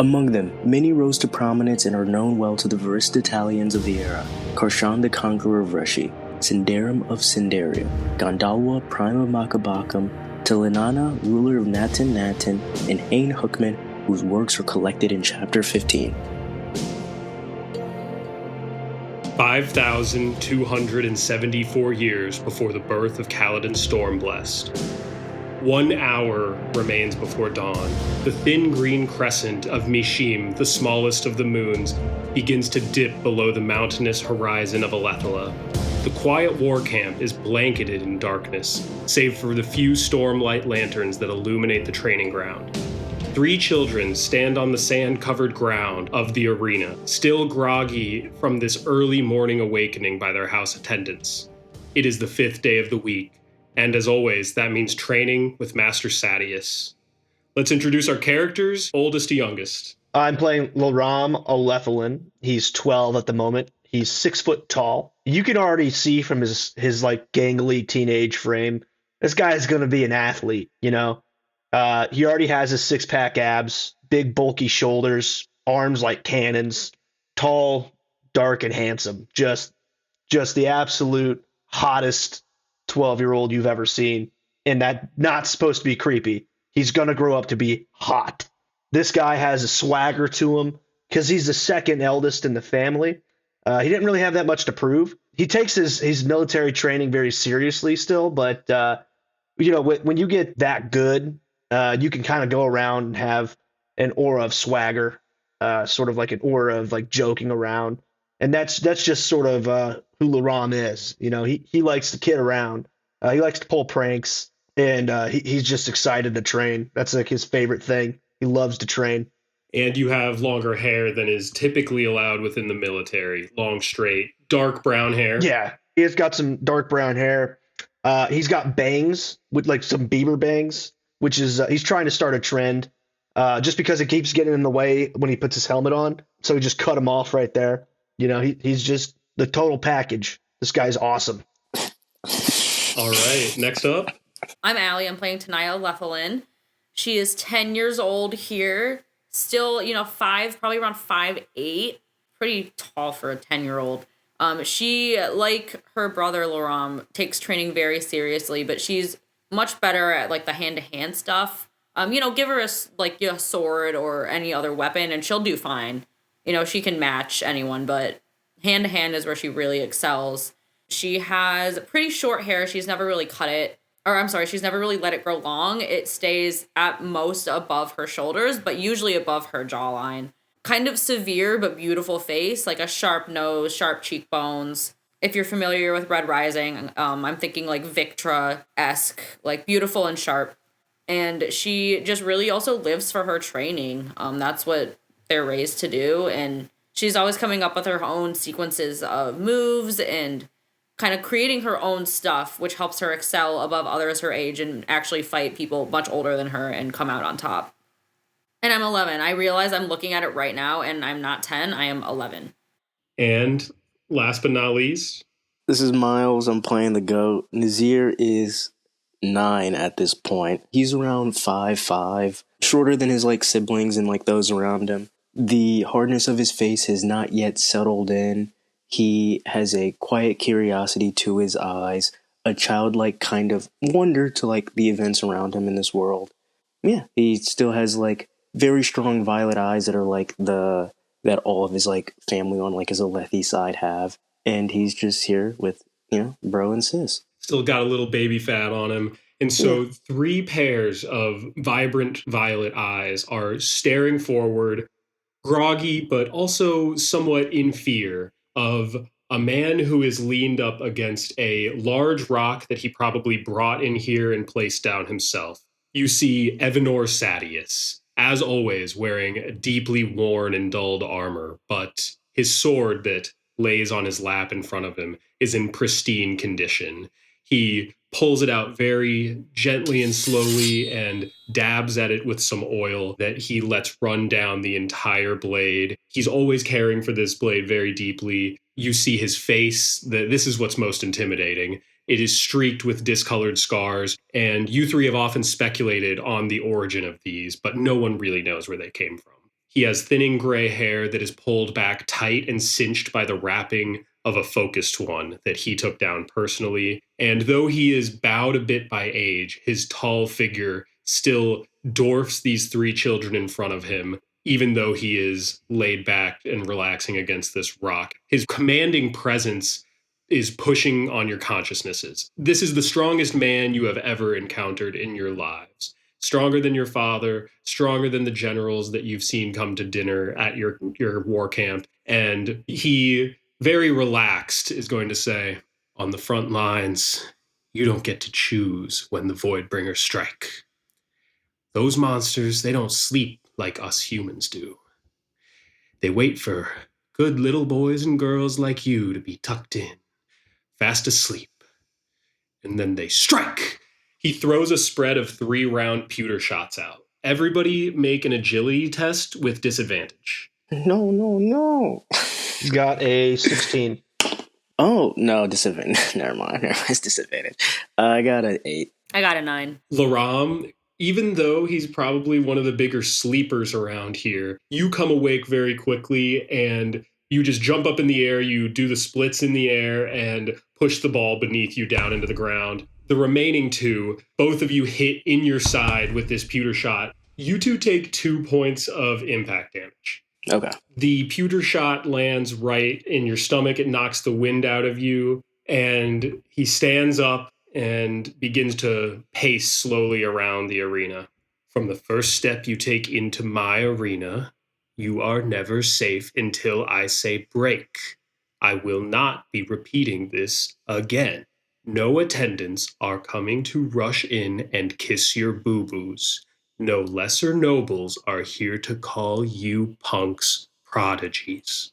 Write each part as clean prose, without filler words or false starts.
Among them, many rose to prominence and are known well to the Varistitalians of the era: Karshan the Conqueror of Reshi, Sindarim of Sindaria, Gandalwa, Prime of Makabakam, Tilinana, ruler of Natan Natan, and Hain Hookman, whose works are collected in Chapter 15. 5,274 years before the birth of Kaladin Stormblessed. 1 hour remains before dawn. The thin green crescent of Mishim, the smallest of the moons, begins to dip below the mountainous horizon of Alethala. The quiet war camp is blanketed in darkness, save for the few stormlight lanterns that illuminate the training ground. 3 children stand on the sand-covered ground of the arena, still groggy from this early morning awakening by their house attendants. It is the 5th day of the week, and as always, that means training with Master Sadius. Let's introduce our characters, oldest to youngest. I'm playing Laram Alethalin. He's 12 at the moment. He's 6 foot tall. You can already see from his like gangly teenage frame, this guy is going to be an athlete, you know? He already has his 6-pack abs, big bulky shoulders, arms like cannons, tall, dark, and handsome. Just the absolute hottest 12-year-old you've ever seen. And that not supposed to be creepy. He's going to grow up to be hot. This guy has a swagger to him because he's the second eldest in the family. He didn't really have that much to prove. He takes his military training very seriously still, but when you get that good, you can kind of go around and have an aura of swagger, sort of like an aura of like joking around. And that's just sort of who Laram is. You know, he likes to kid around. He likes to pull pranks, and he's just excited to train. That's like his favorite thing. He loves to train. And you have longer hair than is typically allowed within the military. Long, straight, dark brown hair. Yeah, he's got some dark brown hair. He's got bangs with like some beaver bangs, which is he's trying to start a trend just because it keeps getting in the way when he puts his helmet on. So he just cut him off right there. You know, he's just the total package. This guy's awesome. All right, next up. I'm Allie. I'm playing Tanaya Lethalin. She is 10 years old here. Still, probably around 5'8". Pretty tall for a 10-year-old. She, like her brother Laram, takes training very seriously, but she's much better at like the hand-to-hand stuff. Give her a sword or any other weapon and she'll do fine. She can match anyone, but hand-to-hand is where she really excels. She has pretty short hair. She's never really cut it. She's never really let it grow long. It stays at most above her shoulders, but usually above her jawline. Kind of severe but beautiful face, like a sharp nose, sharp cheekbones. If you're familiar with Red Rising, I'm thinking like Victra-esque, like beautiful and sharp. And she just really also lives for her training. That's what they're raised to do. And she's always coming up with her own sequences of moves and kind of creating her own stuff, which helps her excel above others her age and actually fight people much older than her and come out on top. And I'm 11. I realize I'm looking at it right now, and I'm not 10. I am 11. And last but not least, this is Miles. I'm playing the GOAT. Nazir is 9 at this point. He's around 5'5", shorter than his siblings and those around him. The hardness of his face has not yet settled in. He has a quiet curiosity to his eyes, a childlike kind of wonder to the events around him in this world. Yeah, he still has very strong violet eyes that are that all of his family on his Alethi side have, and he's just here with bro and sis. Still got a little baby fat on him. And so 3 pairs of vibrant violet eyes are staring forward, groggy, but also somewhat in fear of a man who is leaned up against a large rock that he probably brought in here and placed down himself. You see Evanor Sadius, as always, wearing deeply worn and dulled armor, but his sword that lays on his lap in front of him is in pristine condition. He pulls it out very gently and slowly and dabs at it with some oil that he lets run down the entire blade. He's always caring for this blade very deeply. You see his face. This is what's most intimidating. It is streaked with discolored scars, and you 3 have often speculated on the origin of these, but no one really knows where they came from. He has thinning gray hair that is pulled back tight and cinched by the wrapping of a focused one that he took down personally. And though he is bowed a bit by age, his tall figure still dwarfs these 3 children in front of him, even though he is laid back and relaxing against this rock. His commanding presence is pushing on your consciousnesses. This is the strongest man you have ever encountered in your lives. Stronger than your father, stronger than the generals that you've seen come to dinner at your war camp. And he, very relaxed, is going to say, on the front lines, you don't get to choose when the Voidbringers strike. Those monsters, they don't sleep like us humans do. They wait for good little boys and girls like you to be tucked in, fast asleep. And then they strike. He throws a spread of 3 round pewter shots out. Everybody make an agility test with disadvantage. No. Got a 16. Oh, no, disadvantage. Never mind. It's disadvantage. I got an 8. I got a 9. Laram, even though he's probably one of the bigger sleepers around here, you come awake very quickly and you just jump up in the air, you do the splits in the air and push the ball beneath you down into the ground. The remaining 2, both of you hit in your side with this pewter shot. You 2 take 2 points of impact damage. Okay. The pewter shot lands right in your stomach. It knocks the wind out of you. And he stands up and begins to pace slowly around the arena. From the first step you take into my arena, you are never safe until I say break. I will not be repeating this again. No attendants are coming to rush in and kiss your boo-boos. No lesser nobles are here to call you punks prodigies.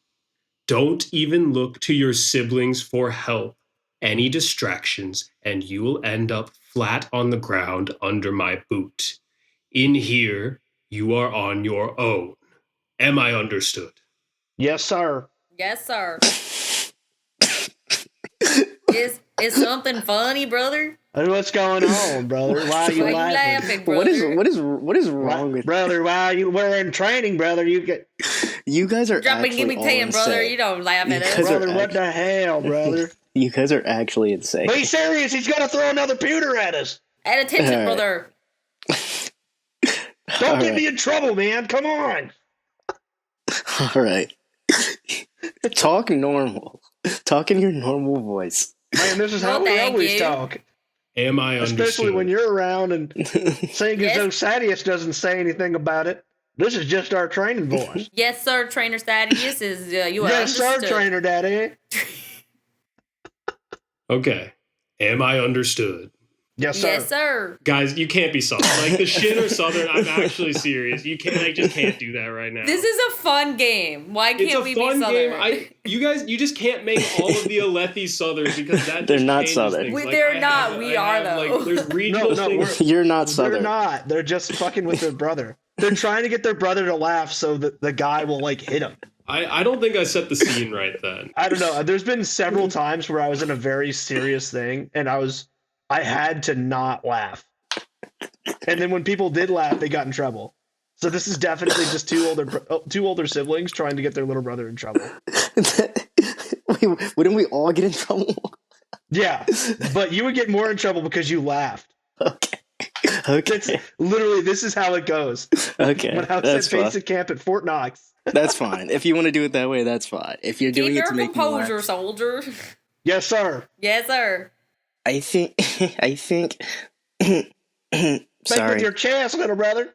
Don't even look to your siblings for help. Any distractions, and you will end up flat on the ground under my boot. In here, you are on your own. Am I understood? Yes, sir. Yes, sir. Is something funny, brother? What's going on, brother? Why are you Why laughing? brother? What is wrong with brother? Why are you wearing training, brother? you guys are Drop and actually give me 10, brother. insane. You don't laugh at You us. guys are Brother, what the hell, brother? You guys are actually insane. Be serious. He's going to throw another pewter at us. At attention, All right. brother. Don't All get right. me in trouble, man. Come on. All right. Talk normal. Talk in your normal voice. Man, this is No, how we thank always you. talk. Am I understood? Especially when you're around and seeing Yes. as though Sadius doesn't say anything about it. This is just our training voice. Yes, sir, Trainer Thaddeus is you are Yes, sir, understood. Trainer Daddy. Okay. Am I understood? Yes, sir. Yes, sir. Guys, you can't be southern. Like the shit or southern, I'm actually serious. You can't I just can't do that right now. This is a fun game. Why It's can't a we fun be game. southern? You just can't make all of the Alethi southern because that They're just not changes southern. things. They're not. We are, though. There's regional No, things. You're not They're southern. not. They're just fucking with their brother. They're trying to get their brother to laugh so that the guy will, like, hit him. I don't think I set the scene right then. I don't know. There's been several times where I was in a very serious thing and I had to not laugh. And then when people did laugh, they got in trouble. So this is definitely just two older siblings trying to get their little brother in trouble. Wait, wouldn't we all get in trouble? Yeah, but you would get more in trouble because you laughed. Okay. It's literally, this is how it goes. Okay. When I was That's at fine. basic camp at Fort Knox. That's fine. If you want to do it that way, that's fine. If you're Keep doing it your to make me composure, laugh, soldier. Yes, sir. Yes, sir. I think. Think with Sorry. your chest, little brother.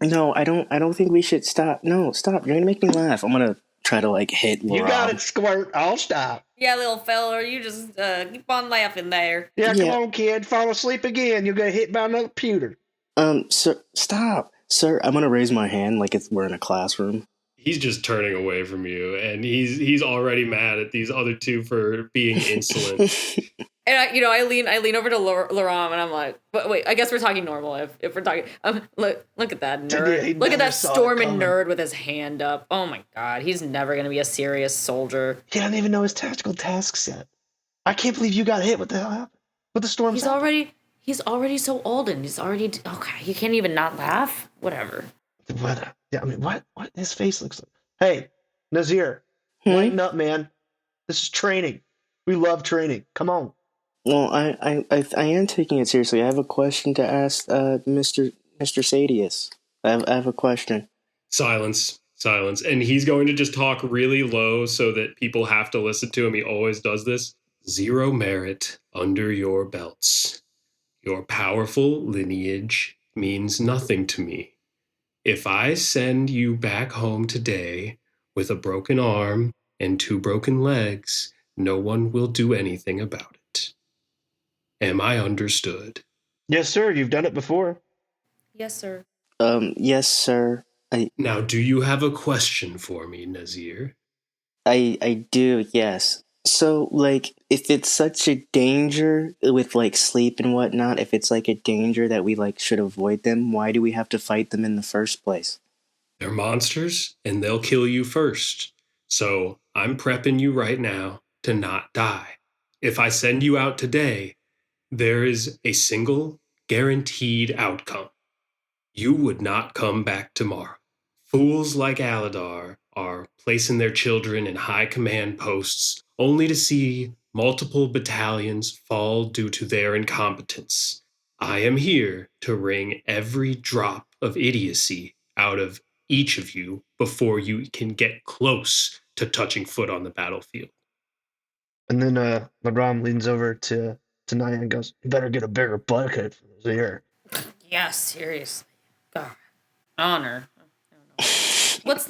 No, I don't think we should stop. No, stop. You're gonna make me laugh. I'm gonna try to like hit Laura. You got it, Squirt. I'll stop. Yeah, little fella, you just keep on laughing there. Yeah, Yeah. come on, kid. Fall asleep again. You'll get hit by another pewter. Sir, stop, sir. I'm gonna raise my hand like we're in a classroom. He's just turning away from you, and he's already mad at these other two for being insolent. And I lean over to Laram and I'm like, but wait, I guess we're talking normal if we're talking. Look at that nerd. Yeah, he Look at never that saw it storming coming. nerd with his hand up. Oh my god, he's never gonna be a serious soldier. He doesn't even know his tactical task set. I can't believe you got hit. What the hell happened? What the storm? He's already so old and he's already okay. You can't even not laugh. Whatever. What? Yeah, I mean, what his face looks like. Hey, Nazir, Hmm? lighten up, man. This is training. We love training. Come on. Well, I am taking it seriously. I have a question to ask, Mr. Sadius. I have a question. Silence. And he's going to just talk really low so that people have to listen to him. He always does this. 0 merit under your belts. Your powerful lineage means nothing to me. If I send you back home today with a broken arm and 2 broken legs, no one will do anything about it. Am I understood? Yes, sir. You've done it before. Yes, sir. Yes, sir. Now, do you have a question for me, Nazir? I do, yes. So, like, if it's such a danger with, like, sleep and whatnot, if it's, like, a danger that we, like, should avoid them, why do we have to fight them in the first place? They're monsters, and they'll kill you first. So, I'm prepping you right now to not die. If I send you out today, there is a single guaranteed outcome. You would not come back tomorrow. Fools like Aladar are placing their children in high command posts only to see multiple battalions fall due to their incompetence. I am here to wring every drop of idiocy out of each of you before you can get close to touching foot on the battlefield. And then Lagram leans over to Naya and goes, "You better get a bigger bucket for this here." Yeah, seriously. God. Honor. I don't know. What's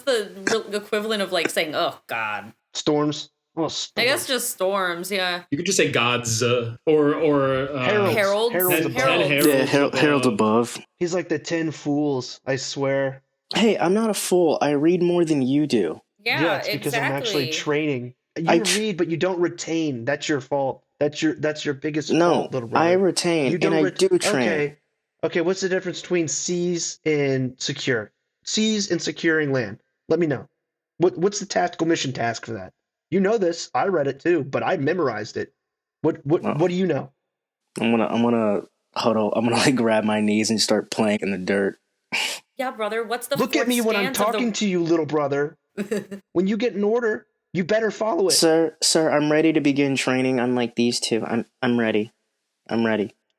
the equivalent of like saying, "Oh God"? Storms. Well, I guess just storms. Yeah. You could just say gods or Heralds. Heralds. Yeah, Herald above. He's like the 10 fools, I swear. Hey, I'm not a fool. I read more than you do. Yeah, it's because exactly. I'm actually training. You read, but you don't retain. That's your fault. That's your biggest fault, little brother. I retain, You don't and I do train. Okay, what's the difference between seize and secure? Seize and securing land. Let me know. What's the tactical mission task for that? You know this. I read it too, but I memorized it. What do you know? I'm gonna huddle. I'm gonna like grab my knees and start playing in the dirt. Yeah, brother. What's the Look at me when I'm talking to you, little brother. When you get an order, you better follow it. Sir, I'm ready to begin training unlike these two. I'm ready.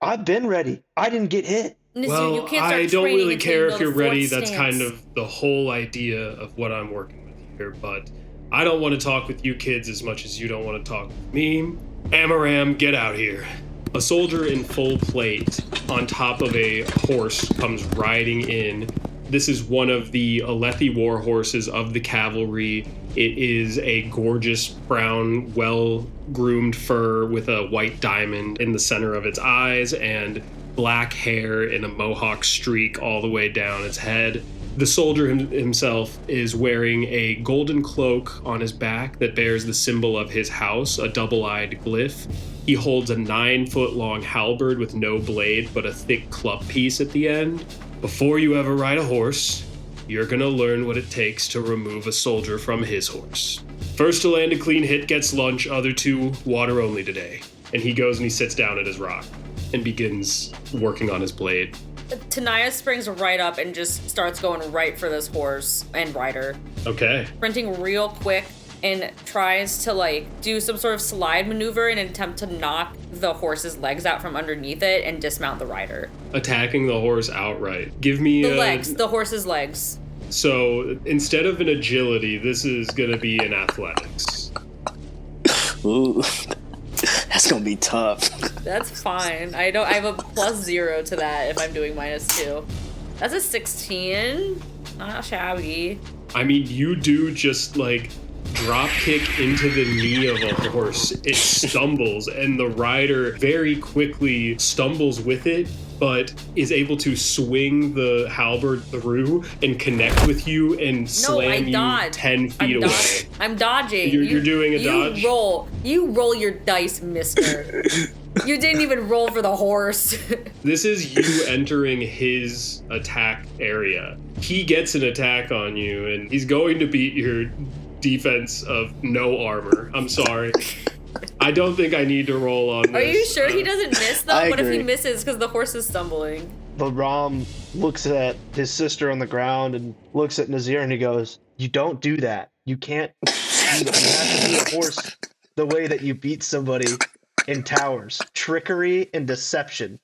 I've been ready. I didn't get hit. Well, I don't really care if you're ready. That's kind of the whole idea of what I'm working with here. But I don't want to talk with you kids as much as you don't want to talk with me. Amaram, get out here. A soldier in full plate on top of a horse comes riding in. This is one of the Alethi war horses of the cavalry. It is a gorgeous brown, well-groomed fur with a white diamond in the center of its eyes and black hair in a mohawk streak all the way down its head. The soldier himself is wearing a golden cloak on his back that bears the symbol of his house, a double-eyed glyph. He holds a 9-foot-long halberd with no blade but a thick club piece at the end. Before you ever ride a horse, you're gonna learn what it takes to remove a soldier from his horse. First to land a clean hit gets lunch, other 2 water only today. And he goes and he sits down at his rock and begins working on his blade. Tanaya springs right up and just starts going right for this horse and rider. Okay. Sprinting real quick and tries to like do some sort of slide maneuver in an attempt to knock the horse's legs out from underneath it and dismount the rider. Attacking the horse outright. Give me the horse's legs. So instead of an agility, this is gonna be an athletics. Ooh, that's gonna be tough. That's fine. I have a +0 to that if I'm doing -2. That's a 16. Not shabby. I mean, you do just like drop kick into the knee of a horse. It stumbles, and the rider very quickly stumbles with it, but is able to swing the halberd through and connect with you and slam you 10 feet away. I'm dodging. You're doing a dodge? You roll your dice, mister. You didn't even roll for the horse. This is you entering his attack area. He gets an attack on you, and he's going to beat your defense of no armor. I'm sorry. I don't think I need to roll on this. Are you sure he doesn't miss, though? I What if he agree. misses because the horse is stumbling? The Ram looks at his sister on the ground and looks at Nazir and he goes, "You don't do that. You can't beat it. You have to beat a horse the way that you beat somebody in towers. Trickery and deception.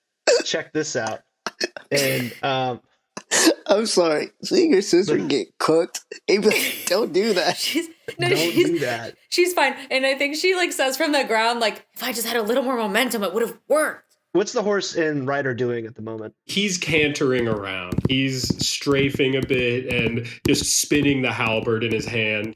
Check this out." And I'm sorry. Seeing your sister get cooked, don't do that. don't do that. She's fine. And I think she like says from the ground, like, if I just had a little more momentum, it would have worked. What's the horse and rider doing at the moment? He's cantering around. He's strafing a bit and just spinning the halberd in his hand,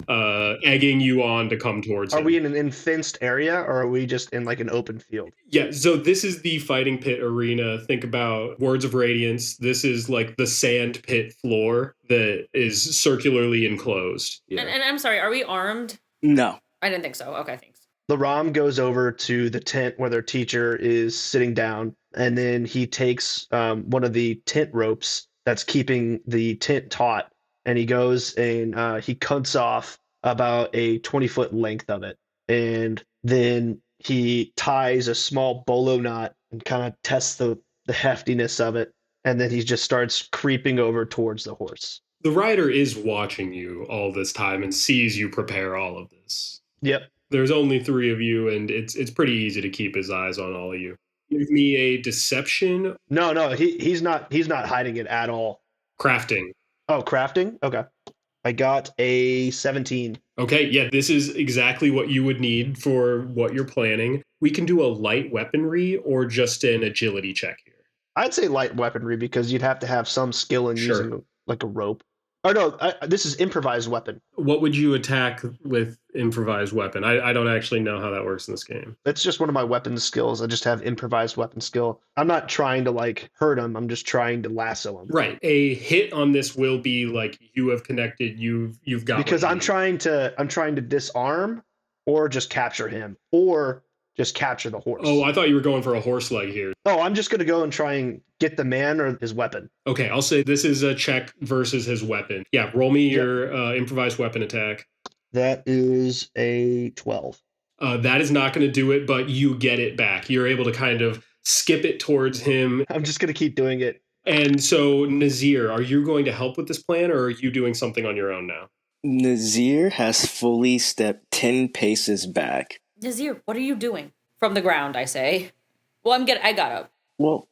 egging you on to come towards him. Are we in an fenced area or are we just in like an open field? Yeah, so this is the fighting pit arena. Think about Words of Radiance. This is like the sand pit floor that is circularly enclosed. Yeah. And I'm sorry, are we armed? No. I didn't think so. Okay, thanks. The Ram goes over to the tent where their teacher is sitting down, and then he takes one of the tent ropes that's keeping the tent taut, and he goes and he cuts off about a 20-foot length of it. And then he ties a small bolo knot and kind of tests the heftiness of it, and then he just starts creeping over towards the horse. The rider is watching you all this time and sees you prepare all of this. Yep. There's only 3 of you, and it's pretty easy to keep his eyes on all of you. Give me a deception. No, he's not hiding it at all. Crafting. Oh, crafting? Okay. I got a 17. Okay, yeah, this is exactly what you would need for what you're planning. We can do a light weaponry or just an agility check here. I'd say light weaponry because you'd have to have some skill in using like a rope. Oh, no, this is improvised weapon. What would you attack with improvised weapon? I don't actually know how that works in this game. That's just one of my weapon skills. I just have improvised weapon skill. I'm not trying to like hurt him. I'm just trying to lasso him. Right. A hit on this will be like you have connected. You've got. Because I'm trying to disarm or just capture him or just capture the horse. Oh, I thought you were going for a horse leg here. Oh, I'm just going to go and try and get the man or his weapon. Okay, I'll say this is a check versus his weapon. Yeah, roll me your improvised weapon attack. That is a 12. That is not going to do it, but you get it back. You're able to kind of skip it towards him. I'm just going to keep doing it. And so, Nazir, are you going to help with this plan, or are you doing something on your own now? Nazir has fully stepped 10 paces back. Nazir, what are you doing? From the ground, I say. Well, I got up. Well,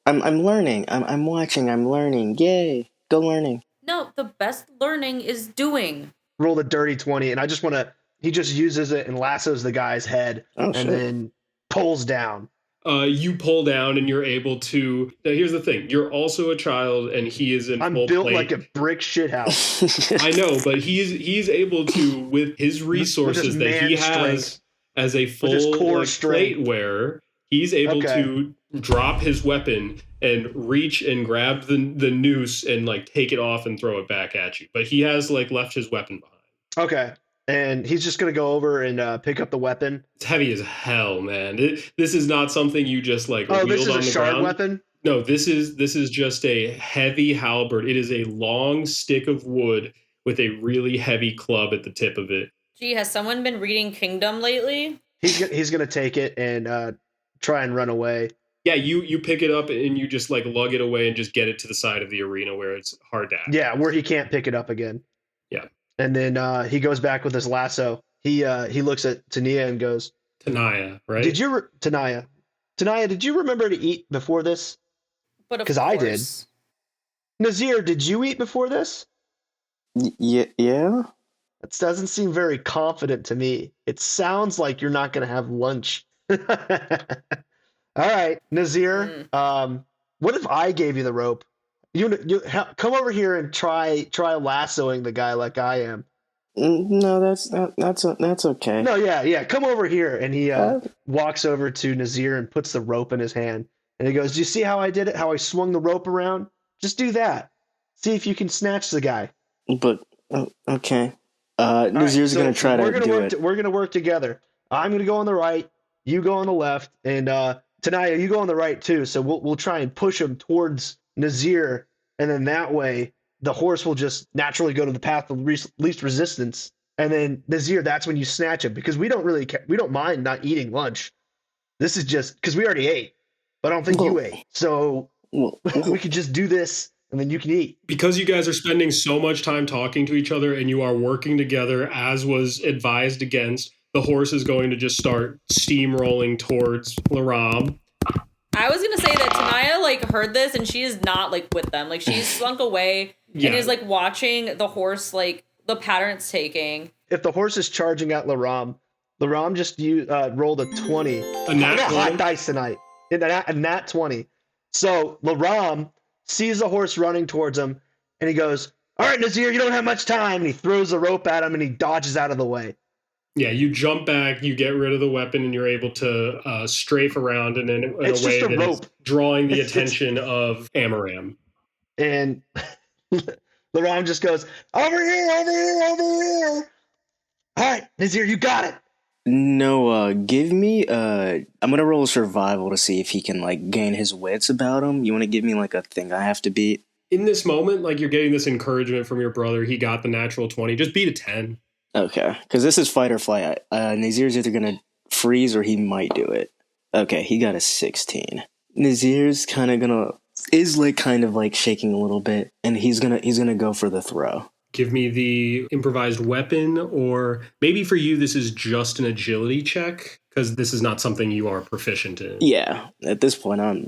I'm learning. I'm watching. I'm learning. Yay! Go learning. No, the best learning is doing. Roll the dirty 20, and I just want to. He just uses it and lassos the guy's head, then pulls down. You pull down, and you're able to. Now, here's the thing: you're also a child, and he is in I'm full built plate. like a brick shithouse. I know, but he's able to, with his resources that he has as a full plate wearer, he's able to drop his weapon and reach and grab the noose and like take it off and throw it back at you. But he has like left his weapon behind. Okay. And he's just going to go over and pick up the weapon. It's heavy as hell, man. This is not something you just like wield on the ground. Oh, this is a shard weapon? No, this is just a heavy halberd. It is a long stick of wood with a really heavy club at the tip of it. Gee, has someone been reading Kingdom lately? He's going to take it and try and run away. Yeah, you pick it up and you just like lug it away and just get it to the side of the arena where it's hard to access. Yeah, where he can't pick it up again. Yeah. And then he goes back with his lasso. He looks at Tania and goes, Tanaya, right? Tanaya, did you remember to eat before this? But because I did. Nazir, did you eat before this? Yeah. That doesn't seem very confident to me. It sounds like you're not going to have lunch. All right, Nazir. What if I gave you the rope? You come over here and try lassoing the guy like I am. No, that's okay. No, yeah. Come over here, and he walks over to Nazir and puts the rope in his hand, and he goes, "Do you see how I did it? How I swung the rope around? Just do that. See if you can snatch the guy." But okay. Nazir's going to try to do it. We're going to work together. I'm going to go on the right. You go on the left, and Tanaya, you go on the right too. So we'll try and push him towards Nazir, and then that way the horse will just naturally go to the path of least resistance. And then Nazir, that's when you snatch him, because we don't mind not eating lunch. This is just because we already ate, but I don't think you ate. So We could just do this, and then you can eat. Because you guys are spending so much time talking to each other and you are working together as was advised against, the horse is going to just start steamrolling towards Laram. I was gonna say that Tanaya like heard this and she is not like with them. Like she's slunk away and is like watching the horse, like the pattern it's taking. If the horse is charging at Laram just rolled a 20. A nat I got 20? hot dice tonight. A nat 20. So Laram sees the horse running towards him, and he goes, "All right, Nazir, you don't have much time." And he throws the rope at him, and he dodges out of the way. Yeah, you jump back, you get rid of the weapon, and you're able to strafe around in a way that is drawing the attention of Amaram. And Laram just goes, over here. All right, Nazir, you got it. No, give me, I'm gonna roll a survival to see if he can, like, gain his wits about him. You want to give me, like, a thing I have to beat? In this moment, like, you're getting this encouragement from your brother. He got the natural 20. Just beat a 10. Okay, because this is fight or flight. Nazir's either gonna freeze or he might do it. Okay, he got a 16. Nazir's kind of shaking a little bit, and he's gonna go for the throw. Give me the improvised weapon, or maybe for you this is just an agility check, because this is not something you are proficient in. Yeah, at this point I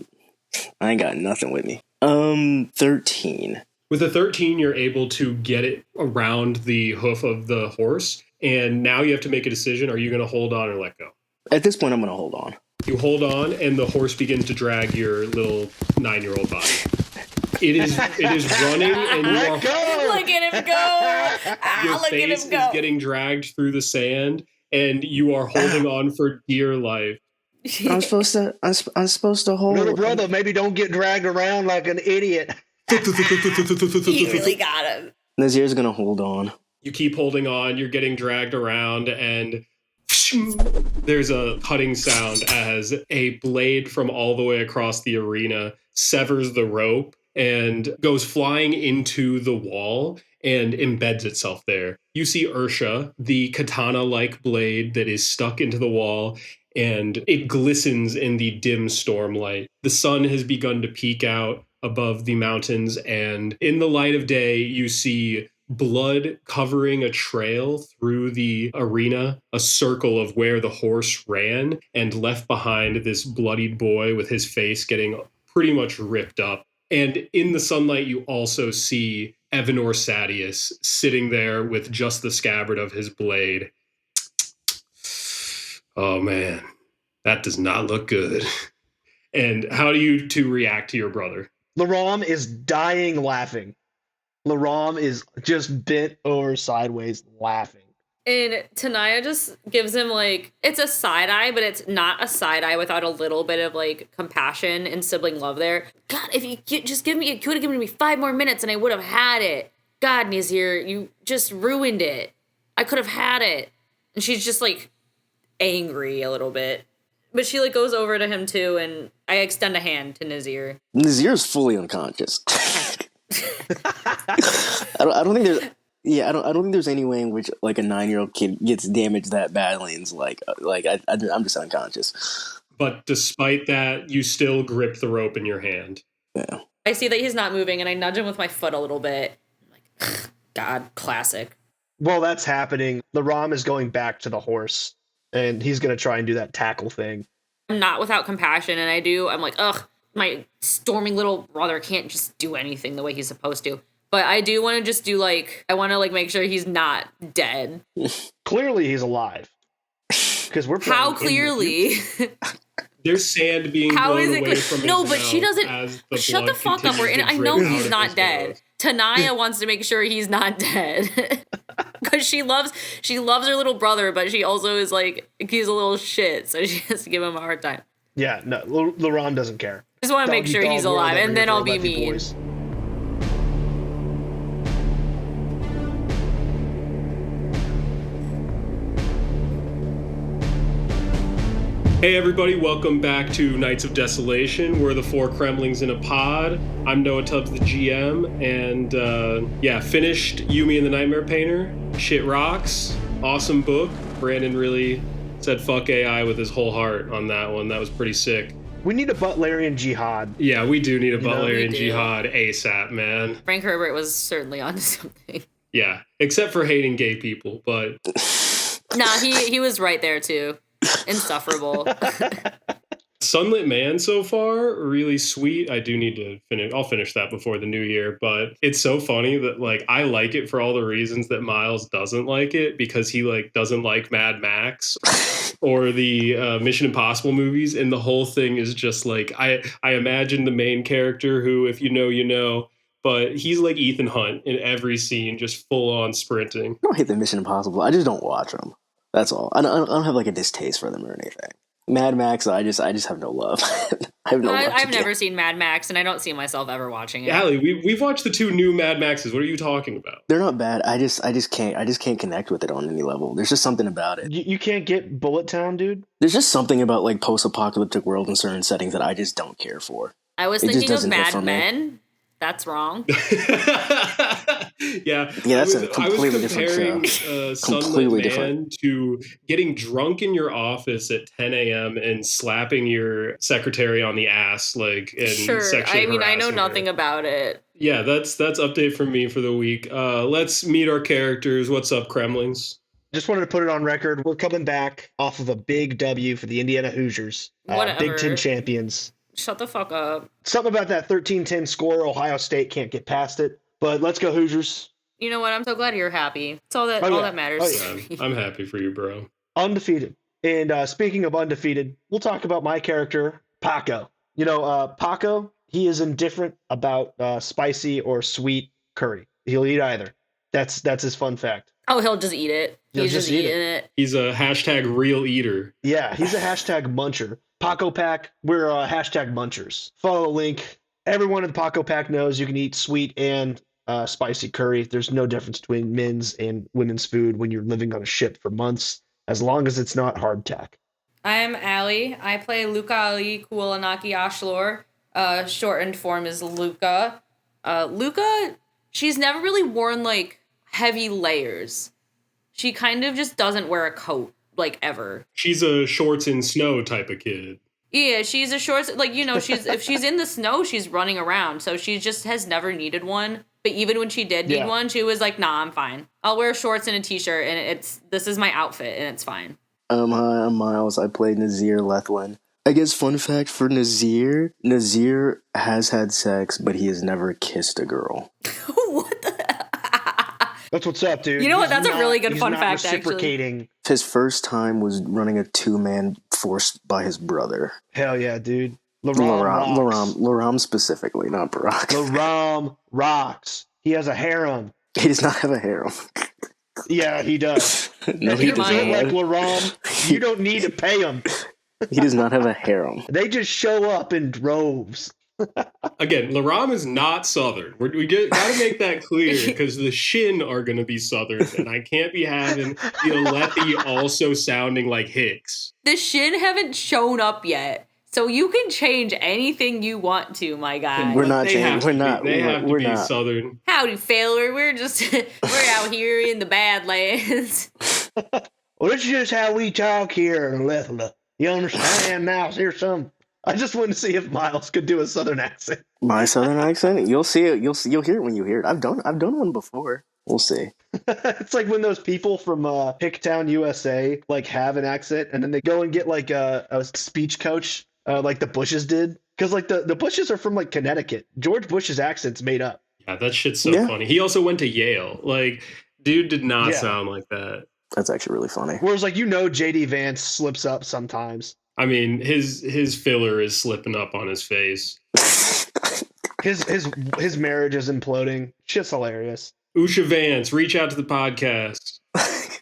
ain't got nothing with me. 13. With a 13, you're able to get it around the hoof of the horse, and now you have to make a decision. Are you going to hold on or let go? At this point, I'm going to hold on. You hold on, and the horse begins to drag your little 9-year-old body. It is running, and you are... Look at him go! Your face is getting dragged through the sand, and you are holding on for dear life. I'm supposed to hold... Little brother, maybe don't get dragged around like an idiot. You really got him. Nazir's gonna hold on. You keep holding on, you're getting dragged around, and there's a cutting sound as a blade from all the way across the arena severs the rope and goes flying into the wall and embeds itself there. You see Ursha, the katana-like blade that is stuck into the wall, and it glistens in the dim stormlight. The sun has begun to peek out above the mountains, and in the light of day, you see blood covering a trail through the arena, a circle of where the horse ran, and left behind this bloodied boy with his face getting pretty much ripped up. And in the sunlight, you also see Evanor Sadius sitting there with just the scabbard of his blade. Oh man, that does not look good. And how do you two react to your brother? Laram is dying laughing. Laram is just bent over sideways laughing. And Tanaya just gives him like, it's a side eye, but it's not a side eye without a little bit of like compassion and sibling love there. God, if you just could have given me 5 more minutes and I would have had it. God, Nazir, you just ruined it. I could have had it. And she's just like angry a little bit. But she like goes over to him too, and I extend a hand to Nazir. Nazir's fully unconscious. I don't think there's... Yeah, I don't think there's any way in which like a 9-year-old kid gets damaged that badly and is I'm just unconscious. But despite that, you still grip the rope in your hand. Yeah. I see that he's not moving, and I nudge him with my foot a little bit. I'm like, God, classic. While that's happening, Laram is going back to the horse, and he's going to try and do that tackle thing. I'm not without compassion, and I'm like, ugh, my storming little brother can't just do anything the way he's supposed to. But I do want to just do I want to make sure he's not dead. Clearly he's alive. Because we're how clearly? There's sand being blown away from his No, but she mouth doesn't. Shut the fuck up. I know he's not dead. Tanaya wants to make sure he's not dead. Because she loves her little brother, but she also is he's a little shit, so she has to give him a hard time. Yeah, no, Laram doesn't care. I just want to make sure he's alive, and then I'll be mean. Boys. Hey everybody, welcome back to Knights of Desolation. We're the 4 Cremlings in a Pod. I'm Noah Tubbs, the GM, and finished Yumi and the Nightmare Painter. Shit rocks. Awesome book. Brandon really said fuck AI with his whole heart on that one. That was pretty sick. We need a Butlerian jihad. Yeah, we do need a know? Butlerian We do. jihad ASAP, man. Frank Herbert was certainly onto something. Yeah, except for hating gay people, but Nah, he was right there too. Insufferable. Sunlit Man so far, really sweet. I do need to finish. I'll finish that before the new year, but it's so funny that like I like it for all the reasons that Miles doesn't like it, because he like doesn't like Mad Max or the Mission Impossible movies, and the whole thing is just like I imagine the main character who, if you know, you know. But he's like Ethan Hunt in every scene, just full on sprinting. I don't hate the Mission Impossible. I just don't watch them. That's all. I don't have like a distaste for them or anything. Mad Max, I just have no love. I have no love. I've never seen Mad Max, and I don't see myself ever watching it. Allie, we've watched the 2 new Mad Maxes. What are you talking about? They're not bad. I just can't connect with it on any level. There's just something about it. You can't get Bullet Town, dude? There's just something about like post-apocalyptic world in certain settings that I just don't care for. I was It just thinking of doesn't hit for Mad me. Men. That's wrong. Yeah, that's a completely different show. Completely Sunlit different. Man to getting drunk in your office at 10 a.m. and slapping your secretary on the ass, like, and Sure. sexually I mean, I know harassing her. nothing about it. Yeah, that's update from me for the week. Let's meet our characters. What's up, Kremlings? Just wanted to put it on record. We're coming back off of a big W for the Indiana Hoosiers. Whatever. Big Ten champions. Shut the fuck up. Something about that 13-10 score. Ohio State can't get past it. But let's go Hoosiers. You know what? I'm so glad you're happy. That's all that Oh, all yeah. that matters. Oh, Yeah, I'm happy for you, bro. Undefeated. And speaking of undefeated, we'll talk about my character, Paco. You know, Paco, he is indifferent about spicy or sweet curry. He'll eat either. That's his fun fact. Oh, he'll just eat it. He'll He's just just eat eating it. He's a hashtag real eater. Yeah, he's a hashtag muncher. Paco Pack, we're hashtag munchers. Follow the link. Everyone in the Paco Pack knows you can eat sweet and spicy curry. There's no difference between men's and women's food when you're living on a ship for months, as long as it's not hardtack. I'm Allie. I play Luca Ali Kuolanaki Ashlor. Shortened form is Luca. Luca, she's never really worn like heavy layers. She kind of just doesn't wear a coat, like, ever. She's a shorts in snow type of kid. Yeah, she's a shorts, like, you know, if she's in the snow, she's running around. So she just has never needed one. But even when she did need one, she was like, nah, I'm fine. I'll wear shorts and a t-shirt, and this is my outfit, and it's fine. Hi, I'm Miles. I play Nazir Lethlin. I guess fun fact for Nazir has had sex, but he has never kissed a girl. What the? That's what's up, dude. You know what? That's a really good he's fun not fact, actually. reciprocating. His first time was running a 2-man forced by his brother. Hell yeah, dude. Laram specifically, not Barack. Laram rocks. He has a harem. He does not have a harem. Yeah, he does. No, If he you does look like not. Laram, you don't need to pay him. He does not have a harem. They just show up in droves. Again, Laram is not Southern. We gotta make that clear, because the Shin are gonna be Southern, and I can't be having the Alethi also sounding like Hicks. The Shin haven't shown up yet. So you can change anything you want to, my guy. We're not They changing. have to We're be- not. They have to We're be not. Southern. Howdy, failure. We're out here in the Badlands. Well, this is just how we talk here in Lethla. You understand, Miles? Here's some. I just wanted to see if Miles could do a Southern accent. My Southern accent. You'll see it. You'll hear it when you hear it. I've done one before. We'll see. It's like when those people from Hicktown, USA, like have an accent, and then they go and get like a speech coach, like the Bushes did, because like the Bushes are from like Connecticut. George Bush's accent's made up. Yeah, that shit's so Yeah. funny. He also went to Yale. Like, dude did not Yeah. sound like that. That's actually really funny. Whereas like JD Vance slips up sometimes. I mean, his filler is slipping up on his face. His marriage is imploding. Shit's hilarious. Usha Vance, reach out to the podcast.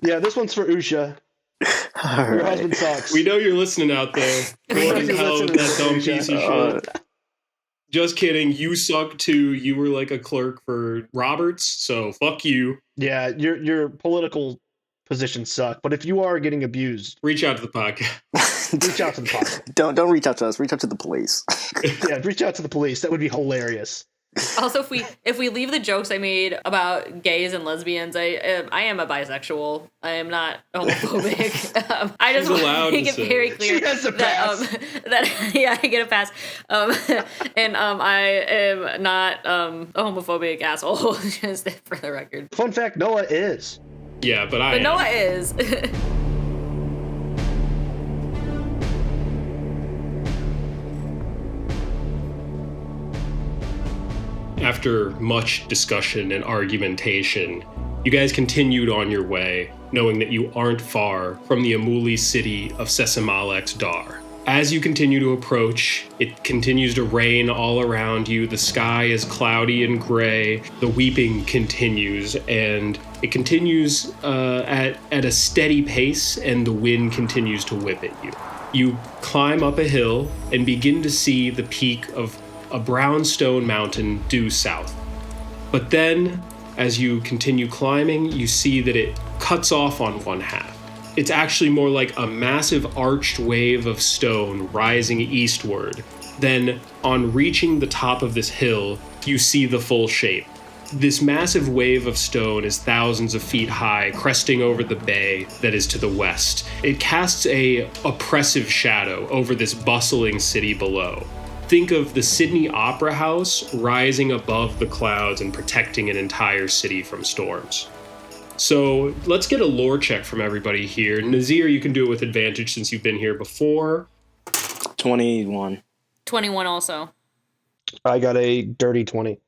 Yeah, this one's for Usha. All Your right. husband sucks. We know you're listening out there. Gordon You're Held, listening that to dumb this, piece of Uh, shit. Just kidding. You suck too. You were like a clerk for Roberts, so fuck you. Yeah, your political positions suck. But if you are getting abused, Reach out to the podcast. reach out to the podcast. Don't reach out to us. Reach out to the police. Yeah, reach out to the police. That would be hilarious. Also, if we leave the jokes I made about gays and lesbians, I am a bisexual. I am not homophobic. I just want to make it very clear that yeah, I get a pass. And I am not a homophobic asshole. Just for the record. Fun fact: Noah is. Yeah, but Noah is. After much discussion and argumentation, you guys continued on your way, knowing that you aren't far from the Emuli city of Sesemalex Dar. As you continue to approach, it continues to rain all around you. The sky is cloudy and gray. The weeping continues, and it continues at a steady pace, and the wind continues to whip at you. You climb up a hill and begin to see the peak of a brownstone mountain due south. But then, as you continue climbing, you see that it cuts off on one half. It's actually more like a massive arched wave of stone rising eastward. Then, on reaching the top of this hill, you see the full shape. This massive wave of stone is thousands of feet high, cresting over the bay that is to the west. It casts a oppressive shadow over this bustling city below. Think of the Sydney Opera House rising above the clouds and protecting an entire city from storms. So let's get a lore check from everybody here. Nazir, you can do it with advantage since you've been here before. 21. 21 also. I got a dirty 20.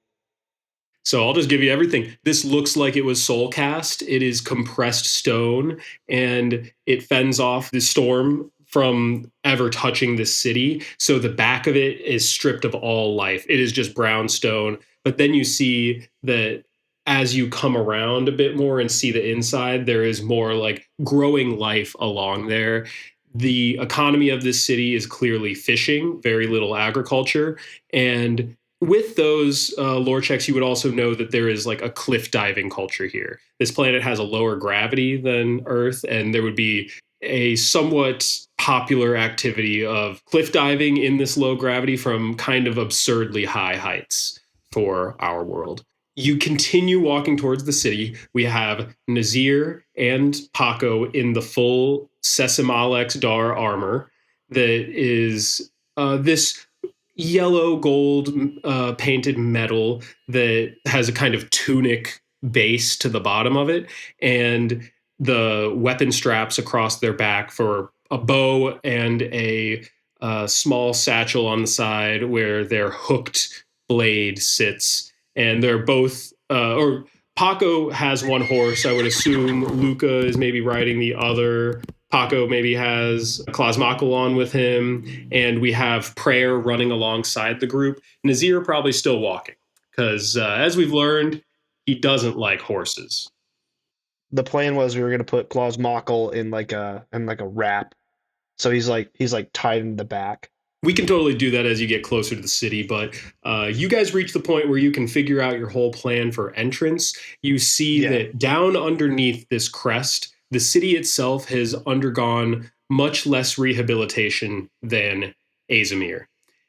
So I'll just give you everything. This looks like it was soul cast. It is compressed stone, and it fends off the storm from ever touching this city. So the back of it is stripped of all life. It is just brown stone. But then you see that as you come around a bit more and see the inside, there is more like growing life along there. The economy of this city is clearly fishing, very little agriculture. And with those lore checks, you would also know that there is like a cliff diving culture here. This planet has a lower gravity than Earth, and there would be a somewhat popular activity of cliff diving in this low gravity from kind of absurdly high heights for our world. You continue walking towards the city. We have Nazir and Paco in the full Sesemalex Dar armor that is this yellow gold painted metal that has a kind of tunic base to the bottom of it, and the weapon straps across their back for a bow and a small satchel on the side where their hooked blade sits. And they're both, or Paco has one horse. I would assume Luca is maybe riding the other. Paco maybe has Cosmere on with him. And we have Prayer running alongside the group. Nazir probably still walking because, as we've learned, he doesn't like horses. The plan was we were gonna put Cosmere in like a wrap, so he's tied in the back. We can totally do that as you get closer to the city, but you guys reach the point where you can figure out your whole plan for entrance. You see that down underneath this crest, the city itself has undergone much less rehabilitation than Azamir.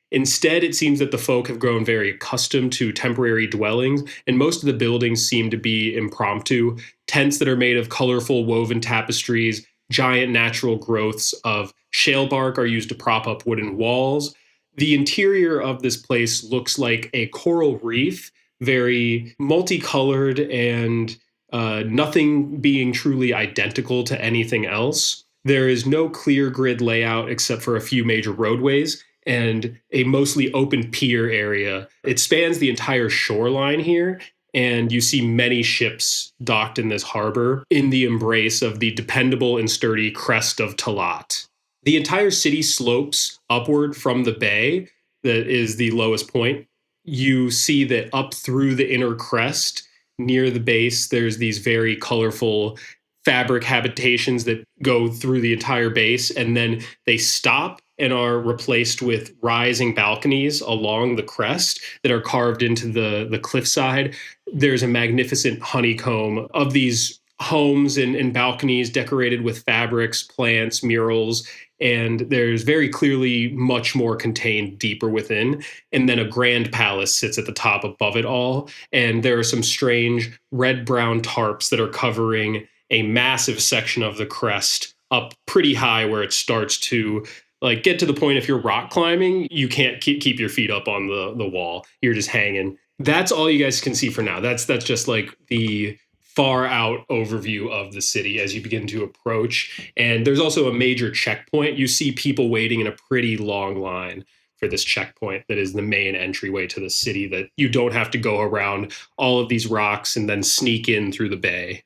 Instead, it seems that the folk have grown very accustomed to temporary dwellings, and most of the buildings seem to be impromptu. Tents that are made of colorful woven tapestries, giant natural growths of shale bark are used to prop up wooden walls. The interior of this place looks like a coral reef, very multicolored and nothing being truly identical to anything else. There is no clear grid layout except for a few major roadways and a mostly open pier area. It spans the entire shoreline here, and you see many ships docked in this harbor in the embrace of the dependable and sturdy Crest of Talat. The entire city slopes upward from the bay that is the lowest point. You see that up through the inner crest, near the base, there's these very colorful fabric habitations that go through the entire base, and then they stop and are replaced with rising balconies along the crest that are carved into the cliffside. There's a magnificent honeycomb of these homes and balconies decorated with fabrics, plants, murals, and there's very clearly much more contained deeper within. And then a grand palace sits at the top above it all. And there are some strange red-brown tarps that are covering a massive section of the crest up pretty high where it starts to like get to the point if you're rock climbing, you can't keep your feet up on the wall. You're just hanging. That's all you guys can see for now. That's just like the far out overview of the city as you begin to approach. And there's also a major checkpoint. You see people waiting in a pretty long line for this checkpoint that is the main entryway to the city, that you don't have to go around all of these rocks and then sneak in through the bay.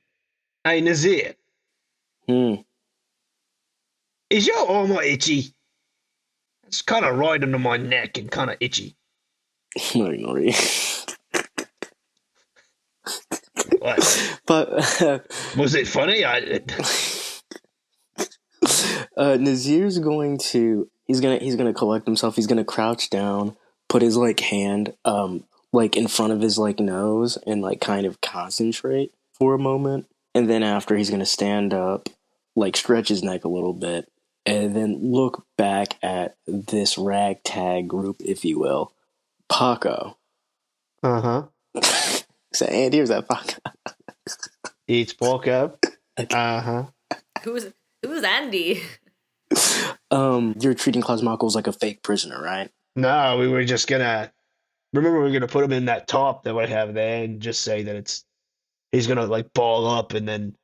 Hey, Nazir. Hmm. Is your armor itchy? It's kind of right under my neck and kind of itchy. No, not really. What? But Was it funny? Nazir's going to he's gonna collect himself. He's gonna crouch down, put his like hand like in front of his like nose and like kind of concentrate for a moment. And then after he's gonna stand up, like stretch his neck a little bit, and then look back at this ragtag group, if you will. Paco. Uh-huh. So Andy, or is that Paco? It's Paco. Uh-huh. Who's Andy? You're treating Cosmocles like a fake prisoner, right? No, we were just gonna... Remember, we were gonna put him in that top that we have there and just say that he's gonna, like, ball up and then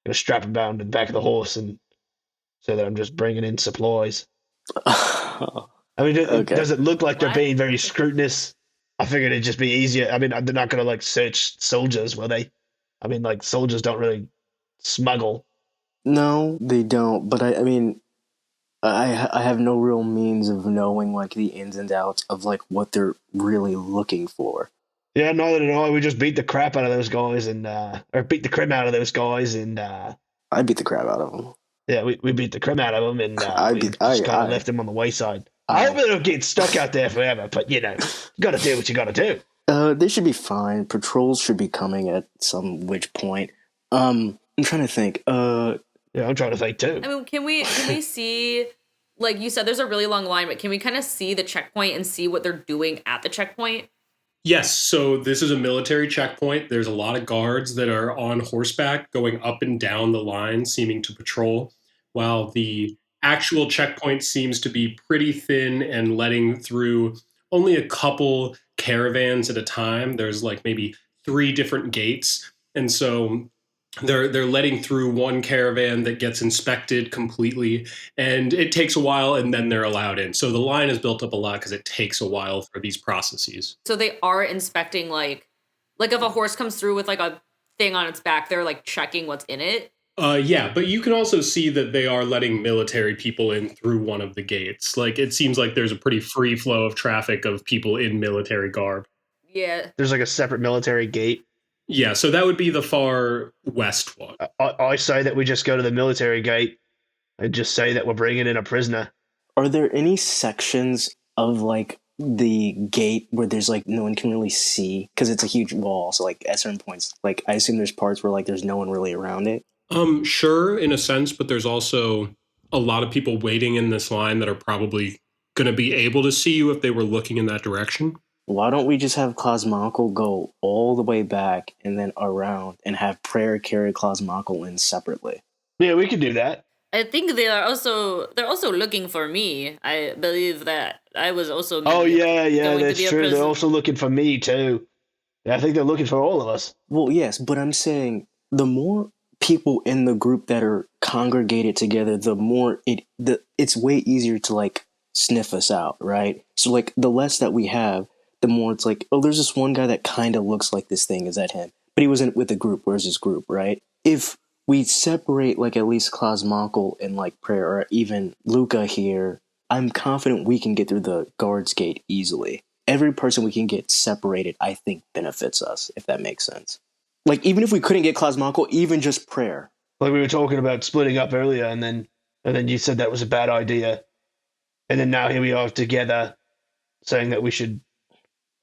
gonna strap him down to the back of the horse and so that I'm just bringing in supplies. I mean, Okay. does it look like they're What? being very scrutinous? I figured it'd just be easier. I mean, they're not gonna, like, search soldiers, will they? I mean, like, soldiers don't really smuggle. No, they don't. But I mean, I have no real means of knowing like the ins and outs of like what they're really looking for. Yeah, neither did I. We just beat the crap out of those guys and or beat the crap out of those guys and I beat the crap out of them. yeah, we beat the crap out of them and I we beat- just I- kind I- of left them on the wayside. I hope they don't get stuck out there forever, but you know, you got to do what you got to do. They should be fine. Patrols should be coming at some which point. I'm trying to think. Yeah, I'm trying to think too. I mean, can we see, like you said, there's a really long line, but can we kind of see the checkpoint and see what they're doing at the checkpoint? Yes, so this is a military checkpoint. There's a lot of guards that are on horseback going up and down the line, seeming to patrol, while the actual checkpoint seems to be pretty thin and letting through only a couple caravans at a time. There's like maybe 3 different gates. And so they're letting through one caravan that gets inspected completely, and it takes a while, and then they're allowed in. So the line is built up a lot because it takes a while for these processes. So they are inspecting like if a horse comes through with like a thing on its back, they're like checking what's in it. Yeah, but you can also see that they are letting military people in through one of the gates. Like, it seems like there's a pretty free flow of traffic of people in military garb. Yeah. There's like a separate military gate. Yeah, so that would be the far west one. I say that we just go to the military gate and just say that we're bringing in a prisoner. Are there any sections of like the gate where there's like no one can really see because it's a huge wall? So like at certain points, like I assume there's parts where like there's no one really around it. Sure, in a sense, but there's also a lot of people waiting in this line that are probably going to be able to see you if they were looking in that direction. Why don't we just have Cosmocle go all the way back and then around and have Prayer carry Cosmocle in separately? Yeah, we can do that. I think they're also looking for me. I believe that I was also Oh maybe yeah, going to that's be a true. They're prisoner. also looking for me too. Yeah, I think they're looking for all of us. Well, yes, but I'm saying the more people in the group that are congregated together, the more it's way easier to like sniff us out, right? So like the less that we have, the more it's like, oh, there's this one guy that kind of looks like this thing. Is that him? But he wasn't with the group. Where's his group, right? If we separate like at least Cosmocle and like Prayer or even Luca here, I'm confident we can get through the guards gate easily. Every person we can get separated, I think, benefits us, if that makes sense. Like, even if we couldn't get Cosmocle, even just Prayer. Like we were talking about splitting up earlier, and then you said that was a bad idea, and then now here we are together, saying that we should.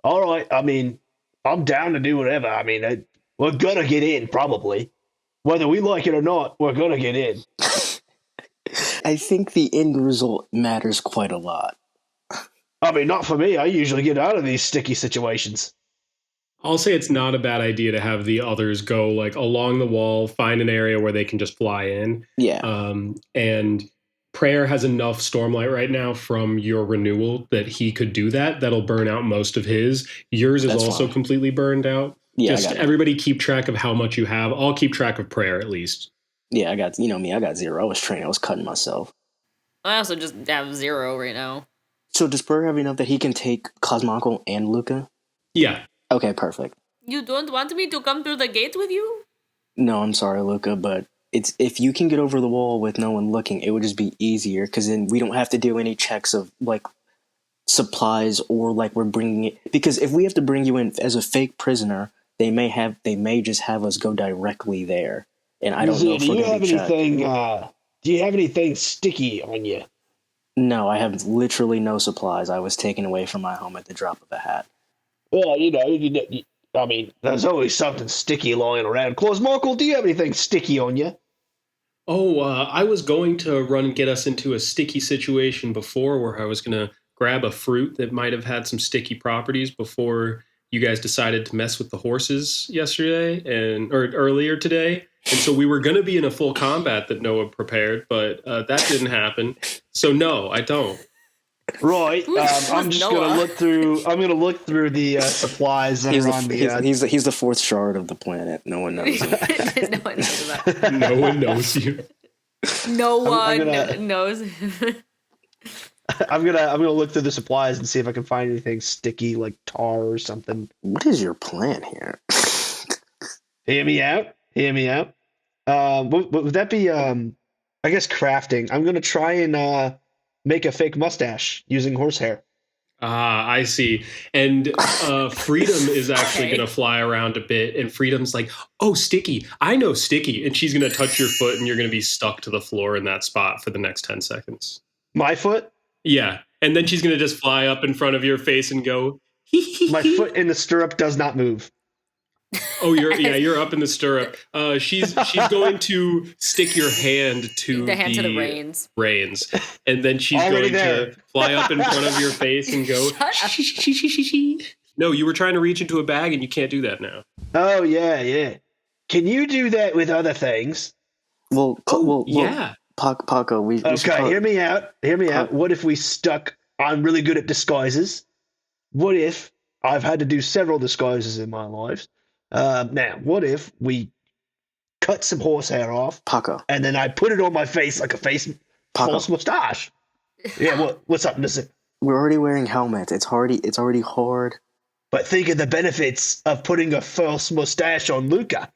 All right, I mean, I'm down to do whatever. I mean, we're gonna get in probably. Whether we like it or not, we're going to get in. I think the end result matters quite a lot. I mean, not for me. I usually get out of these sticky situations. I'll say it's not a bad idea to have the others go like along the wall, find an area where they can just fly in. Yeah. And Prayer has enough Stormlight right now from your renewal that he could do that. That'll burn out most of his. Yours is also fine. completely burned out. Yeah, just everybody keep track of how much you have. I'll keep track of Prayer at least. Yeah, I got, you know me, I got 0. I was training, I was cutting myself. I also just have 0 right now. So does Prayer have enough that he can take Cosmoggle and Luca? Yeah. Okay, perfect. You don't want me to come through the gate with you? No, I'm sorry, Luca, but it's if you can get over the wall with no one looking, it would just be easier, because then we don't have to do any checks of, like, supplies or, like, we're bringing it. Because if we have to bring you in as a fake prisoner, they may just have us go directly there. And I don't know if we're going to be checked. Do you have anything sticky on you? No, I have literally no supplies. I was taken away from my home at the drop of a hat. Well, I mean, there's always something sticky lying around. Cosmoggle, do you have anything sticky on you? Oh, I was going to run and get us into a sticky situation before where I was going to grab a fruit that might have had some sticky properties before you guys decided to mess with the horses yesterday or earlier today. And so we were going to be in a full combat that Noah prepared, but that didn't happen. So no, I don't. Right. I'm just going to look through. I'm going to look through the supplies that are on the. He's the fourth shard of the planet. No one knows him. No one knows that. No one knows you. No one knows. I'm gonna look through the supplies and see if I can find anything sticky like tar or something. What is your plan here? Hear me out. Would that be I guess crafting? I'm gonna try and make a fake mustache using horsehair. Ah, I see. And Freedom is actually going to fly around a bit, and Freedom's like, oh, sticky. I know sticky. And she's going to touch your foot, and you're going to be stuck to the floor in that spot for the next 10 seconds. My foot? Yeah. And then she's going to just fly up in front of your face and go, My foot in the stirrup does not move. Oh, you're up in the stirrup. She's going to stick your hand to the reins, and then she's going to fly up in front of your face and go. No, you were trying to reach into a bag, and you can't do that now. Oh yeah. Can you do that with other things? Well, yeah. Paco, we hear me out. What if we stuck? I'm really good at disguises. What if I've had to do several disguises in my life? Now, what if we cut some horsehair off, Paco, and then I put it on my face like a false mustache? Yeah, what's up, listen? We're already wearing helmets. It's already hard. But think of the benefits of putting a false mustache on Luca.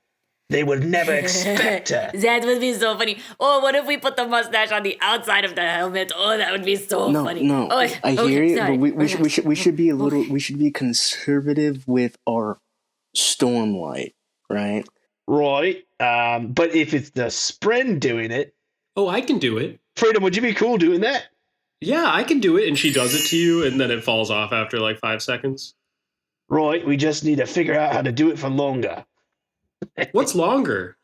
They would never expect her. That would be so funny. Oh, what if we put the mustache on the outside of the helmet? Oh, that would be so funny. No, oh, I hear you, sorry. but we should be we should be conservative with our Stormlight, right? Right. But if it's the Spren doing it... Oh, I can do it. Freedom, would you be cool doing that? Yeah, I can do it. And she does it to you, and then it falls off after like 5 seconds. Right, we just need to figure out how to do it for longer. What's longer?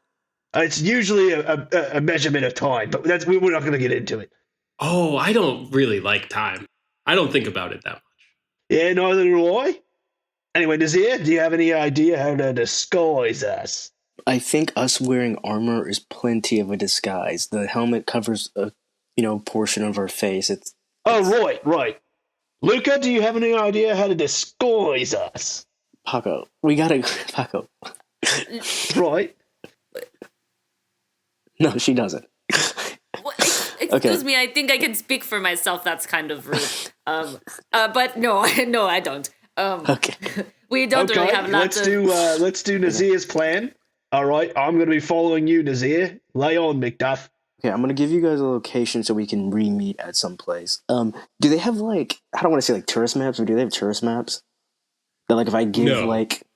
It's usually a measurement of time, but we're not going to get into it. Oh, I don't really like time. I don't think about it that much. Yeah, neither do I. Anyway, Nazir, do you have any idea how to disguise us? I think us wearing armor is plenty of a disguise. The helmet covers a portion of our face. It's right. Luca, do you have any idea how to disguise us? Paco. Right. No, she doesn't. Excuse me, I think I can speak for myself. That's kind of rude. But no, I don't. Okay. We don't really have lots let's do Nazir's plan. All right, I'm going to be following you, Nazir. Lay on, McDuff. Okay, I'm going to give you guys a location so we can re-meet at some place. Do they have, I don't want to say, tourist maps, but do they have tourist maps? That, if I give,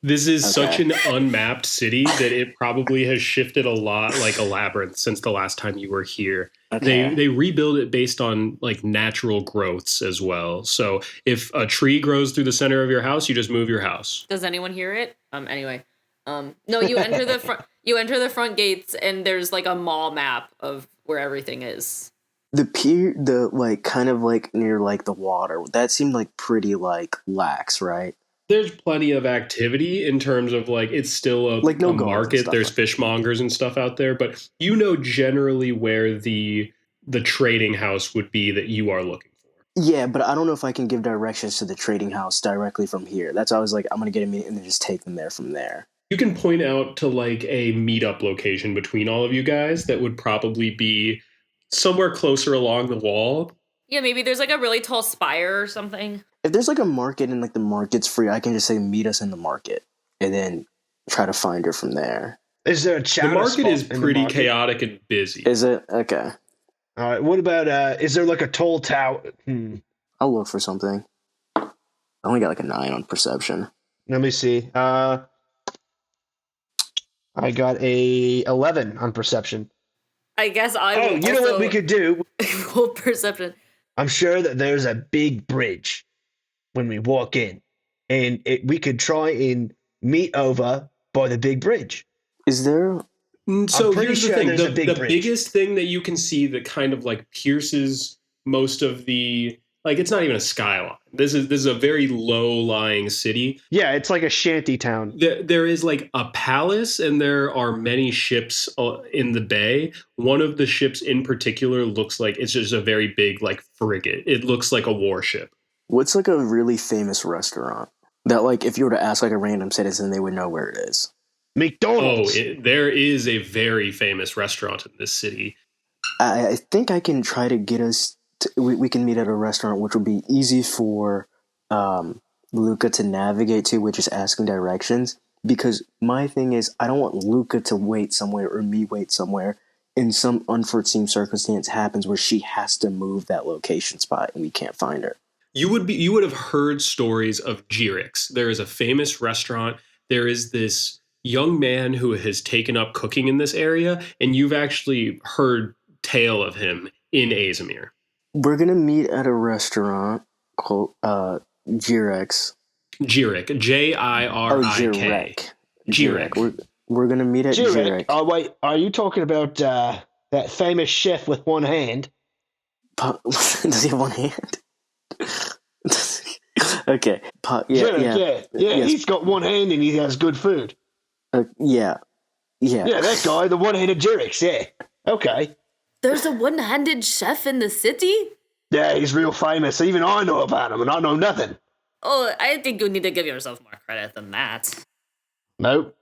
This is such an unmapped city that it probably has shifted a lot like a labyrinth since the last time you were here. Okay. They rebuild it based on, natural growths as well. So if a tree grows through the center of your house, you just move your house. Does anyone hear it? Anyway. No, you enter the front. You enter the front gates, and there's like a mall map of where everything is. The pier, the like kind of like near like the water, that seemed like pretty like lax, right? There's plenty of activity in terms of like it's still a, Like no a guards and market. stuff There's like fishmongers and stuff out there, but you know generally where the trading house would be that you are looking for. Yeah, but I don't know if I can give directions to the trading house directly from here. That's why I was like, I'm gonna get a meet and then just take them there from there. You can point out to like a meetup location between all of you guys that would probably be somewhere closer along the wall. Yeah, maybe there's like a really tall spire or something. If there's like a market and like the market's free, I can just say meet us in the market and then try to find her from there. Is there a The chowder market spot is in the pretty market? chaotic and busy. Is it? Okay. All right. What about is there like a tall tower? I'll look for something. I only got like a 9 on perception. Let me see. I got a 11 on perception. I guess I. Oh, you know what we could do? Roll perception. I'm sure that there's a big bridge when we walk in, and we could try and meet over by the big bridge. Is there? So I'm pretty here's the sure thing: there's a the big bridge. biggest thing that you can see that kind of like pierces most of the like it's not even a skyline. This is a very low-lying city. Yeah, it's like a shanty town. There is like a palace, and there are many ships in the bay. One of the ships in particular looks like it's just a very big like frigate. It looks like a warship. What's like a really famous restaurant that like if you were to ask like a random citizen, they would know where it is? McDonald's. There is a very famous restaurant in this city. I think I can try to get us. We can meet at a restaurant, which will be easy for Luca to navigate to, which is asking directions. Because my thing is, I don't want Luca to wait somewhere or me wait somewhere, and some unforeseen circumstance happens where she has to move that location spot and we can't find her. You would have heard stories of Jirix. There is a famous restaurant. There is this young man who has taken up cooking in this area, and you've actually heard tale of him in Azamir. We're gonna meet at a restaurant called Jirix. Jirik, Jirik. Jirek. We're gonna meet at Jirek. Oh wait, are you talking about that famous chef with one hand? Does he have one hand? Okay. Yeah. Yes. He's got one hand and he has good food. Yeah. Yeah, that guy, the one-handed Jirix. Yeah. Okay. There's a one-handed chef in the city? Yeah, he's real famous. Even I know about him, and I know nothing. Oh, I think you need to give yourself more credit than that. Nope.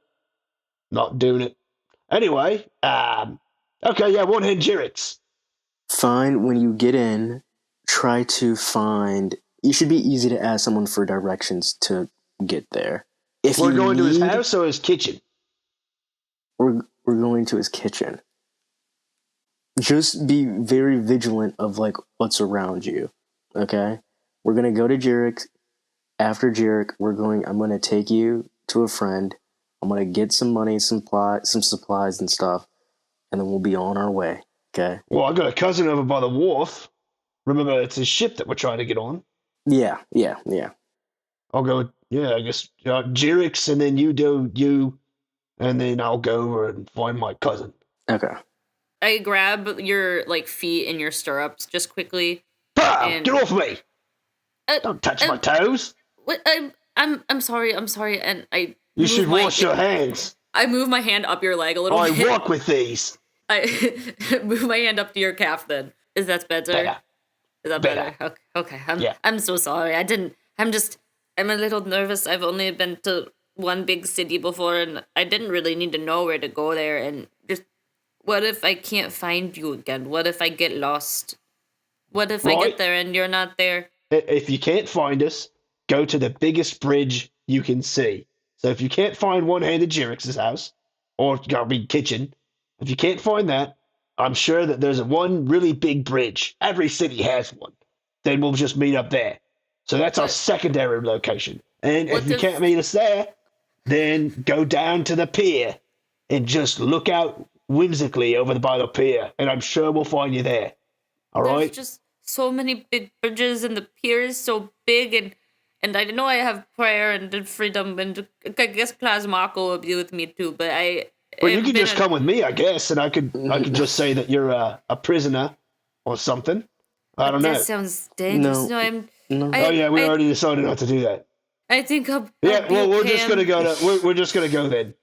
Not doing it. Anyway, okay, yeah, one-hand Jirix. Fine. When you get in, try to find. You should be easy to ask someone for directions to get there. If We're you going to his need- house or his kitchen? We're going to his kitchen. Just be very vigilant of like what's around you. Okay? We're gonna go to Jirek. After Jirek, I'm gonna take you to a friend. I'm gonna get some money, some supplies and stuff, and then we'll be on our way. Okay? Well, I got a cousin over by the wharf. Remember, it's his ship that we're trying to get on. Yeah. I'll go, I guess Jirix, and then you do you, and then I'll go over and find my cousin. Okay. I grab your like feet in your stirrups just quickly. Bah! And- Get off me! Don't touch my toes. What? I'm sorry, and I. You move should my- wash your hands. I move my hand up your leg a little I bit. walk with these. I move my hand up to your calf. Then is that better? Better. Is that better? Okay. I'm so sorry. I'm a little nervous. I've only been to one big city before, and I didn't really need to know where to go there. And just, what if I can't find you again? What if I get lost? What if I Right. get there and you're not there? If you can't find us, go to the biggest bridge you can see. So if you can't find one-handed Jirix's house, or kitchen, if you can't find that, I'm sure that there's one really big bridge. Every city has one. Then we'll just meet up there. So that's our secondary location. And What if you if- can't meet us there, then go down to the pier and just look out whimsically over by the pier, and I'm sure we'll find you there. All There's right? just so many big bridges, and the pier is so big, and And I know I have prayer and freedom, and I guess Plasmaco will be with me too, but Well, you can just come with me, I guess, and I could just say that you're a prisoner or something. I don't know. That sounds dangerous. No, No. Oh yeah, we already decided not to do that. I think I'll Yeah, be well, we're okay. just gonna go to. We're just gonna go then.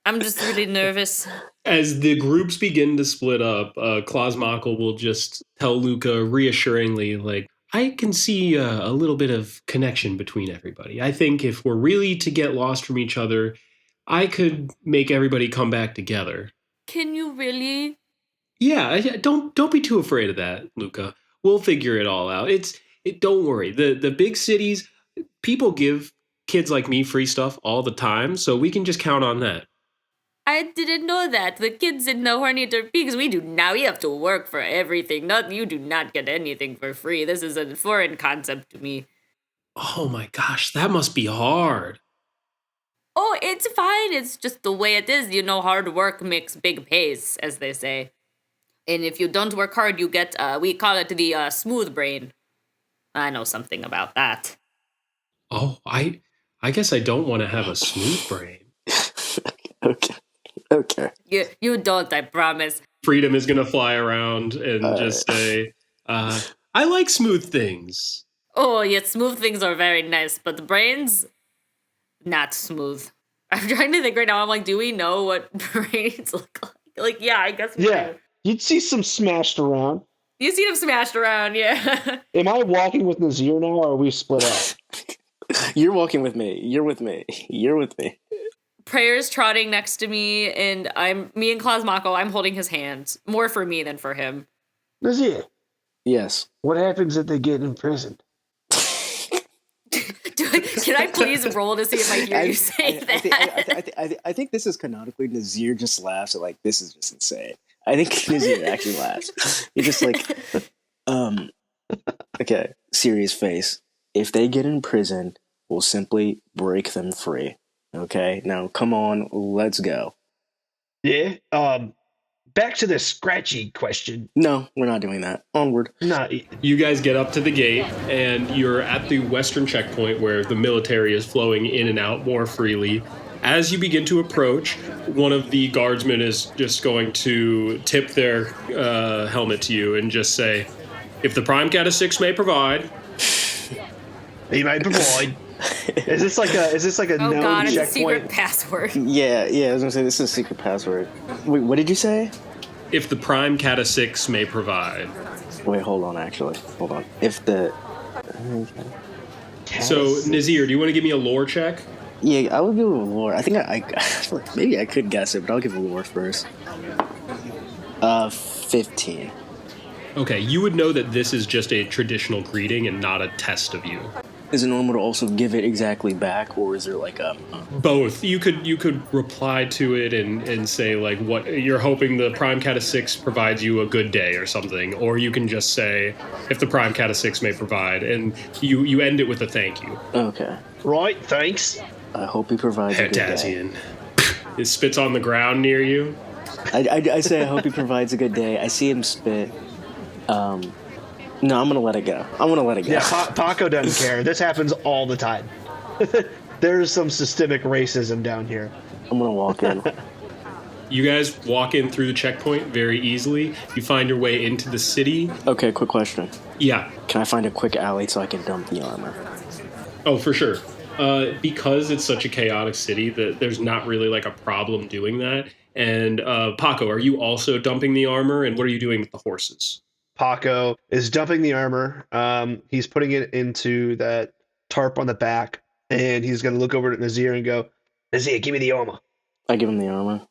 I'm just really nervous. As the groups begin to split up, Klausmakel will just tell Luca reassuringly, like, I can see a little bit of connection between everybody. I think if we're really to get lost from each other, I could make everybody come back together. Can you really? Yeah, don't be too afraid of that, Luca. We'll figure it all out. Don't worry. The big cities, people give kids like me free stuff all the time, so we can just count on that. I didn't know that. The kids in the Hornator because we do now. We have to work for everything. You do not get anything for free. This is a foreign concept to me. Oh my gosh, that must be hard. Oh, it's fine. It's just the way it is. Hard work makes big pays, as they say. And if you don't work hard, you get, we call it the smooth brain. I know something about that. Oh, I guess I don't want to have a smooth brain. Okay. You don't, I promise. Freedom is going to fly around and just say, I like smooth things. Oh, yeah, smooth things are very nice, but the brains, not smooth. I'm trying to think right now. I'm like, do we know what brains look like? Like, yeah, I guess we do. You'd see some smashed around. You see them smashed around, yeah. Am I walking with Nazir now, or are we split up? You're walking with me. You're with me. You're with me. Prayer's trotting next to me, and me and Klausmakel, I'm holding his hand. More for me than for him. Nazir. Yes. What happens if they get imprisoned? Can I please roll to see if I hear you say that? I think this is canonically Nazir just laughs at like, this is just insane. I think Nazir actually laughs. He's just like, okay, serious face. If they get in prison, we'll simply break them free. Okay, now come on, let's go. Yeah. Back to the scratchy question. No, we're not doing that. Onward. No. You guys get up to the gate, and you're at the western checkpoint where the military is flowing in and out more freely. As you begin to approach, one of the guardsmen is just going to tip their helmet to you and just say, if the Prime Cat of 6 may provide. He may provide. Is this like a known God, it's checkpoint? a secret password. Yeah, I was gonna say this is a secret password. Wait, what did you say? If the Prime Cat of 6 may provide. Wait, hold on. If the So, Nazir, do you want to give me a lore check? Yeah, I would give it a lore. I think I maybe I could guess it, but I'll give it a lore first. 15. Okay, you would know that this is just a traditional greeting and not a test of you. Is it normal to also give it exactly back, or is there like a... Both. You could reply to it and say, like, what you're hoping the Prime Cat of 6 provides you a good day or something, or you can just say, if the Prime Cat of 6 may provide, and you end it with a thank you. Okay. Right, thanks. I hope he provides a good day. Hertazian. It spits on the ground near you. I say I hope he provides a good day. I see him spit. No, I'm gonna let it go. Yeah, Paco doesn't care. This happens all the time. There's some systemic racism down here. I'm gonna walk in. You guys walk in through the checkpoint very easily. You find your way into the city. Okay, quick question. Yeah. Can I find a quick alley so I can dump the armor? Oh, for sure. Because it's such a chaotic city, that there's not really like a problem doing that. And Paco, are you also dumping the armor? And what are you doing with the horses? Paco is dumping the armor. He's putting it into that tarp on the back, and he's going to look over at Nazir and go, Nazir, give me the armor. I give him the armor.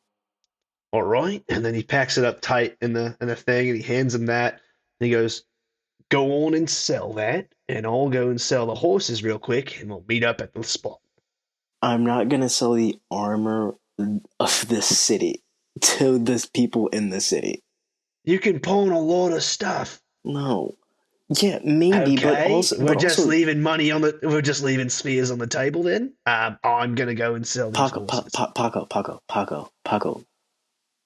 All right. And then he packs it up tight in the thing, and he hands him that. And he goes, go on and sell that, and I'll go and sell the horses real quick, and we'll meet up at the spot. I'm not going to sell the armor of the city to the people in the city. You can pawn a lot of stuff. No. Yeah, maybe, okay. but also... We're just leaving money on the... We're just leaving spears on the table then? I'm going to go and sell these horses. Paco.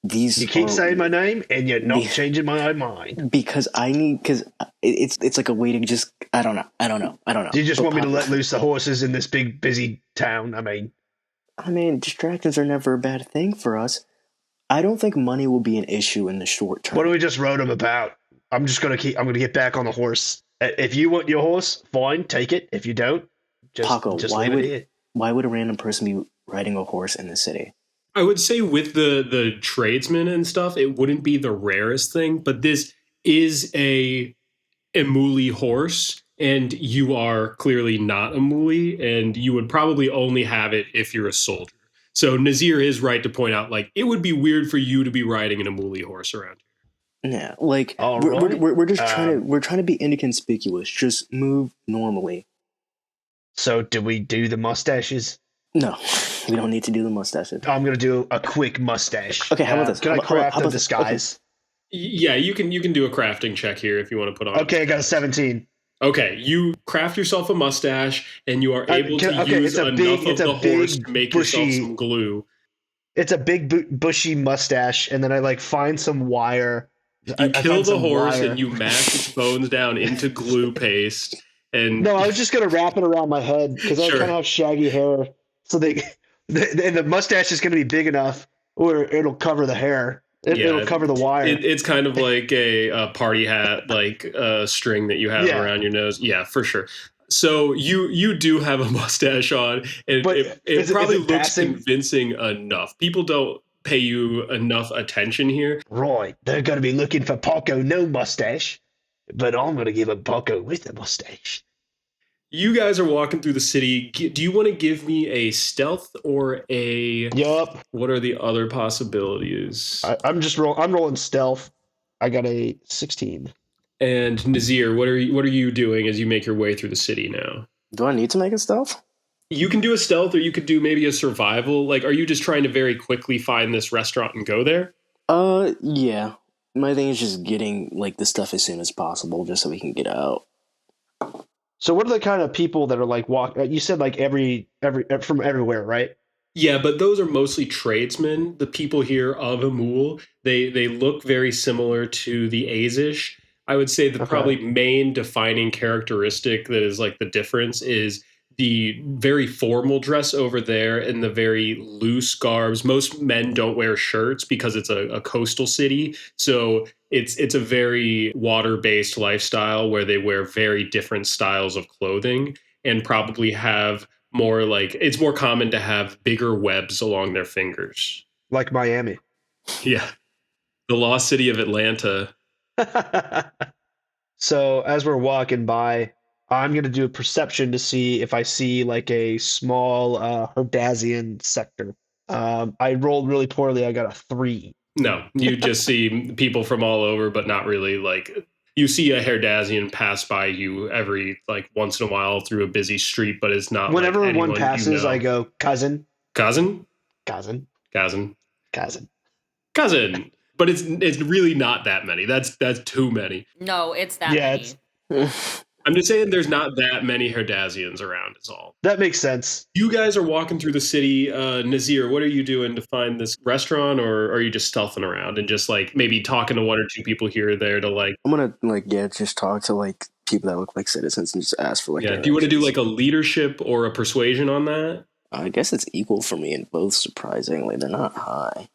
These You keep are- saying my name, and you're not the- changing my mind. because it's like a way to just I don't know. Do you just But want me to let loose the horses in this big, busy town? I mean, distractions are never a bad thing for us. I don't think money will be an issue in the short term. What do we just rode him about? I'm gonna get back on the horse. If you want your horse, fine, take it. If you don't, Paco, just leave it here. why would a random person be riding a horse in the city? I would say with the tradesmen and stuff, it wouldn't be the rarest thing, but this is a Emuli horse, and you are clearly not Emuli, and you would probably only have it if you're a soldier. So Nazir is right to point out, like, it would be weird for you to be riding an Emuli horse around here. Yeah, like All we're just right. we're trying to be inconspicuous. Just move normally. So, do we do the mustaches? No, we don't need to do the mustaches. I'm gonna do a quick mustache. Okay, how about this? Can I How craft a about this? disguise? Yeah, you can do a crafting check here if you want to put on. Okay, I got a 17. Okay, you craft yourself a mustache, and you are able to use enough of the horse to make yourself some glue. It's a big bushy mustache, and then I find some wire. You kill the horse and you mash its bones down into glue paste. And no, I was just gonna wrap it around my head because I kind of have shaggy hair, so the mustache is gonna be big enough, or it'll cover the hair. It'll cover the wire. It's kind of like a party hat, like a string that you have around your nose. Yeah, for sure. So you do have a mustache on, and it probably looks convincing enough. People don't pay you enough attention here. Right, they're going to be looking for Paco no mustache, but I'm going to give a Paco with a mustache. You guys are walking through the city. Do you want to give me a stealth or a? Yup. What are the other possibilities? I'm rolling stealth. I got a 16. And Nazir, what are you doing as you make your way through the city now? Do I need to make a stealth? You can do a stealth, or you could do maybe a survival. Like, are you just trying to very quickly find this restaurant and go there? Yeah. My thing is just getting the stuff as soon as possible, just so we can get out. So, what are the kind of people that are walk? You said every from everywhere, right? Yeah, but those are mostly tradesmen. The people here of Emul, they look very similar to the Azish. I would say the probably main defining characteristic that is the difference is the very formal dress over there and the very loose garbs. Most men don't wear shirts because it's a coastal city. So it's a very water-based lifestyle where they wear very different styles of clothing and probably have more it's more common to have bigger webs along their fingers. Like Miami. Yeah. The lost city of Atlanta. So as we're walking by, I'm going to do a perception to see if I see a small Herdazian sector. I rolled really poorly. I got a 3. No, you just see people from all over, but not really you see a Herdazian pass by you every once in a while through a busy street, but it's not. Whenever one passes, I go, cousin. Cousin? Cousin. Cousin. Cousin. Cousin. But it's really not that many. That's too many. No, it's that many. I'm just saying there's not that many Herdazians around is all. That makes sense. You guys are walking through the city. Nazir, what are you doing to find this restaurant, or are you just stealthing around and just maybe talking to one or two people here or there to I'm gonna just talk to people that look like citizens and just ask for do you want to do a leadership or a persuasion on that? I guess it's equal for me in both, surprisingly. They're not high.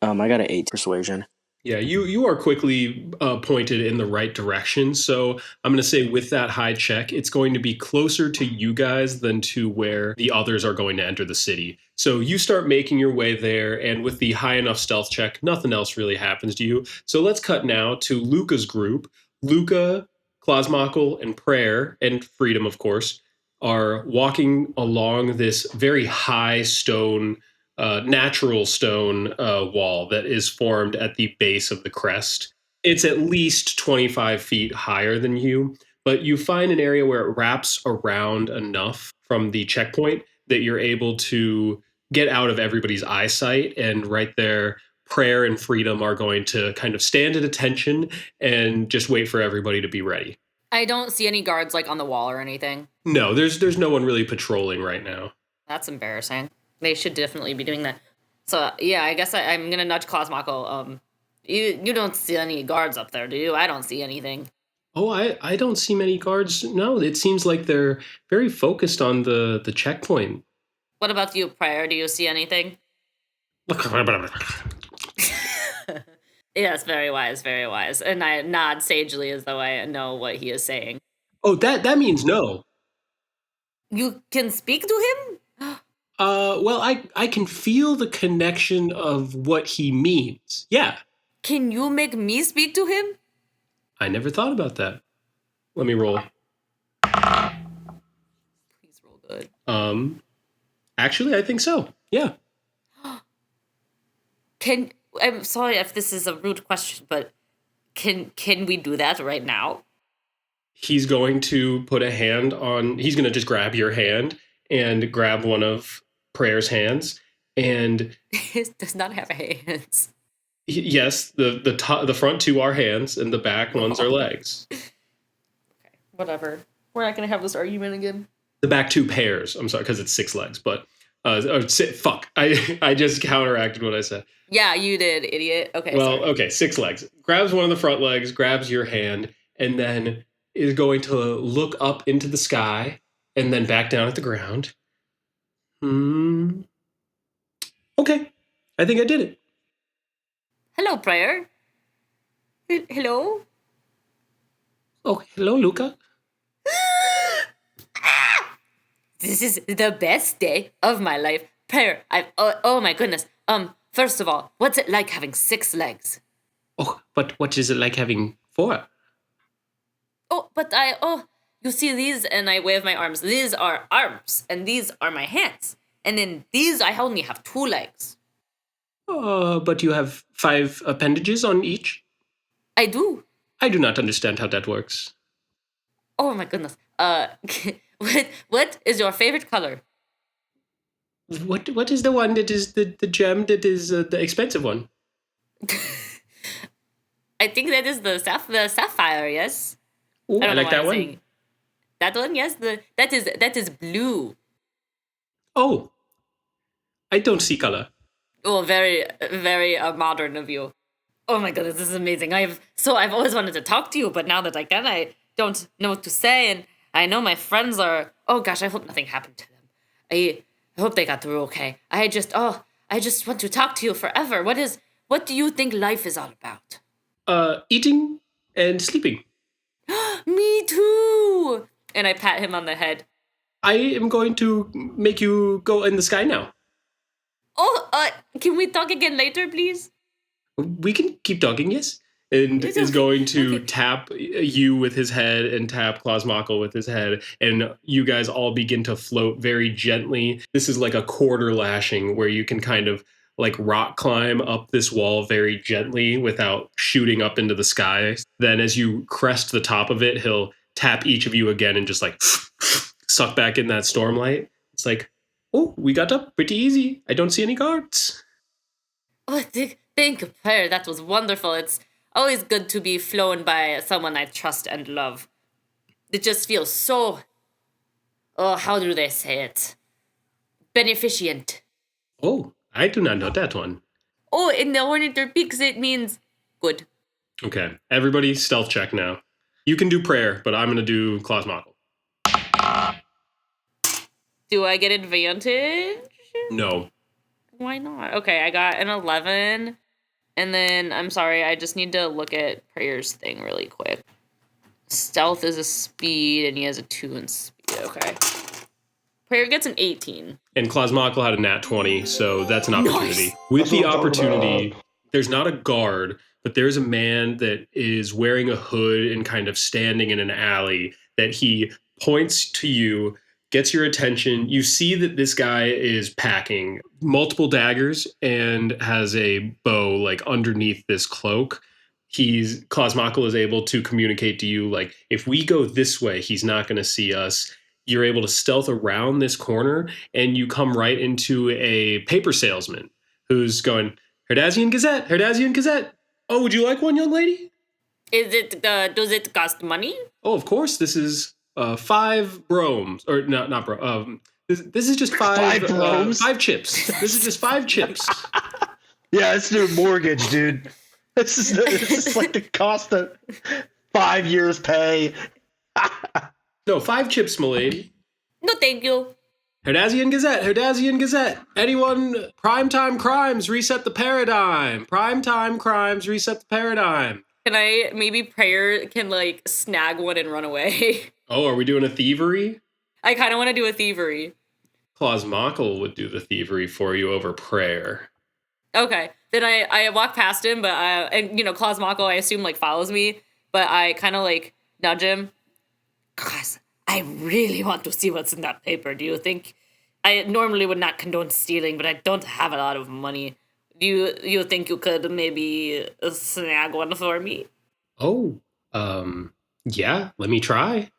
I got an 8 persuasion. Yeah, you are quickly pointed in the right direction. So I'm going to say with that high check, it's going to be closer to you guys than to where the others are going to enter the city. So you start making your way there, and with the high enough stealth check, nothing else really happens to you. So let's cut now to Luca's group. Luca, Klosmakel, and Prayer, and Freedom, of course, are walking along this very high stone natural stone wall that is formed at the base of the crest. It's at least 25 feet higher than you, but you find an area where it wraps around enough from the checkpoint that you're able to get out of everybody's eyesight. And right there, Prayer and Freedom are going to kind of stand at attention and just wait for everybody to be ready. I don't see any guards on the wall or anything. No, there's no one really patrolling right now. That's embarrassing. They should definitely be doing that. So yeah, I guess I'm gonna nudge Cosmoko. You don't see any guards up there, do you? I don't see anything. Oh, I don't see many guards. No, it seems like they're very focused on the checkpoint. What about you, Prior? Do you see anything? Yes, very wise, very wise. And I nod sagely as though I know what he is saying. Oh, that means no. You can speak to him? Well, I can feel the connection of what he means. Yeah. Can you make me speak to him? I never thought about that. Let me roll. Please roll good. Actually, I think so. Yeah. I'm sorry if this is a rude question, but can we do that right now? He's going to put a hand on. He's going to just grab your hand and grab one of Prayer's hands, and It does not have hands. yes, the front two are hands, and the back ones are legs. Okay, whatever. We're not gonna have this argument again. The back two pairs. I'm sorry, because it's 6 legs, but fuck. I just counteracted what I said. Yeah, you did, idiot. Okay. Well, sorry. okay, 6 legs. Grabs one of the front legs, grabs your hand, and then is going to look up into the sky and then back down at the ground. Okay, I think I did it. Hello, Prayer. Hello. Oh, hello, Luca. This is the best day of my life. Prayer, oh my goodness. First of all, what's it like having 6 legs? Oh, but what is it like having 4? Oh, but you see these, and I wave my arms. These are arms, and these are my hands. And then these, I only have 2 legs. But you have 5 appendages on each? I do. I do not understand how that works. Oh my goodness. What is your favorite color? What is the one that is the gem that is the expensive one? I think that is the sapphire, yes? Ooh, I like that one. Saying. That one, yes. That is blue. Oh, I don't see color. Oh, very, very modern of you. Oh my goodness, this is amazing. I've always wanted to talk to you, but now that I can, I don't know what to say, and I know my friends are. Oh gosh, I hope nothing happened to them. I hope they got through okay. I just want to talk to you forever. What do you think life is all about? Eating and sleeping. Me too. And I pat him on the head. I am going to make you go in the sky now. Oh, can we talk again later, please? We can keep talking, yes. And It's is okay. going to Okay. tap you with his head and tap Klausmakel with his head. And you guys all begin to float very gently. This is like a quarter lashing where you can kind of like rock climb up this wall very gently without shooting up into the sky. Then as you crest the top of it, he'll tap each of you again and just like suck back in that stormlight. It's like, oh, we got up pretty easy. I don't see any guards. Oh, thank you, Prayer. That was wonderful. It's always good to be flown by someone I trust and love. It just feels so. Oh, how do they say it? Beneficient. Oh, I do not know that one. Oh, in the Ornithor Peaks, it means good. Okay, everybody stealth check now. You can do prayer, but I'm going to do Klausmakel. Do I get advantage? No. Why not? Okay, I got an 11. And then, I'm sorry, I just need to look at Prayer's thing really quick. Stealth is a speed, and he has a 2 in speed. Okay. Prayer gets an 18. And Klausmakel had a nat 20, so that's an opportunity. Nice. With That's the what I'm talking opportunity, about. there's not a guard, but there's a man that is wearing a hood and kind of standing in an alley that he points to you, gets your attention. You see that this guy is packing multiple daggers and has a bow like underneath this cloak. Klausmakel is able to communicate to you, like, if we go this way, he's not going to see us. You're able to stealth around this corner, and you come right into a paper salesman who's going, Herdazian Gazette, Herdazian Gazette. Oh, would you like one, young lady? Does it cost money? Oh, of course. This is 5 bromes, or not This is just five chips. This is just 5 chips. Yeah, it's their mortgage, dude. This is like the cost of 5 years' pay. No, 5 chips, m'lady. No, thank you. Herdazian Gazette. Anyone? Primetime crimes, reset the paradigm. Primetime crimes, reset the paradigm. Can I, maybe Prayer can, like, snag one and run away? Oh, are we doing a thievery? I kind of want to do a thievery. Cosmere would do the thievery for you over prayer. Okay. Then I walk past him, but, and, you know, Cosmere, I assume, like, follows me, but I kind of, like, nudge him. Cos, I really want to see what's in that paper. Do you think... I normally would not condone stealing, but I don't have a lot of money. Do you think you could maybe snag one for me? Oh, yeah, let me try.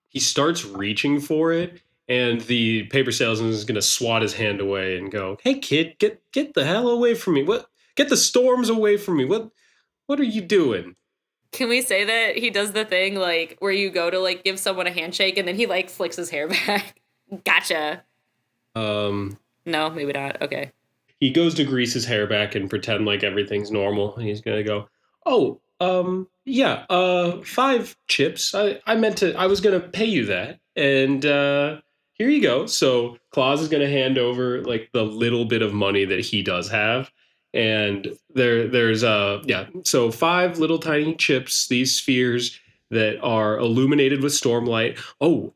He starts reaching for it, and the paper salesman is going to swat his hand away and go, "Hey, kid, get the hell away from me. What? Get the storms away from me. What are you doing?" Can we say that he does the thing, like, where you go to, like, give someone a handshake, and then he, like, flicks his hair back? Gotcha. No, maybe not. Okay. He goes to grease his hair back and pretend like everything's normal. And he's going to go, "Oh, yeah, 5 chips. I was going to pay you that. And, here you go." So Claus is going to hand over, like, the little bit of money that he does have. And there's so 5 little tiny chips, these spheres that are illuminated with stormlight. Oh,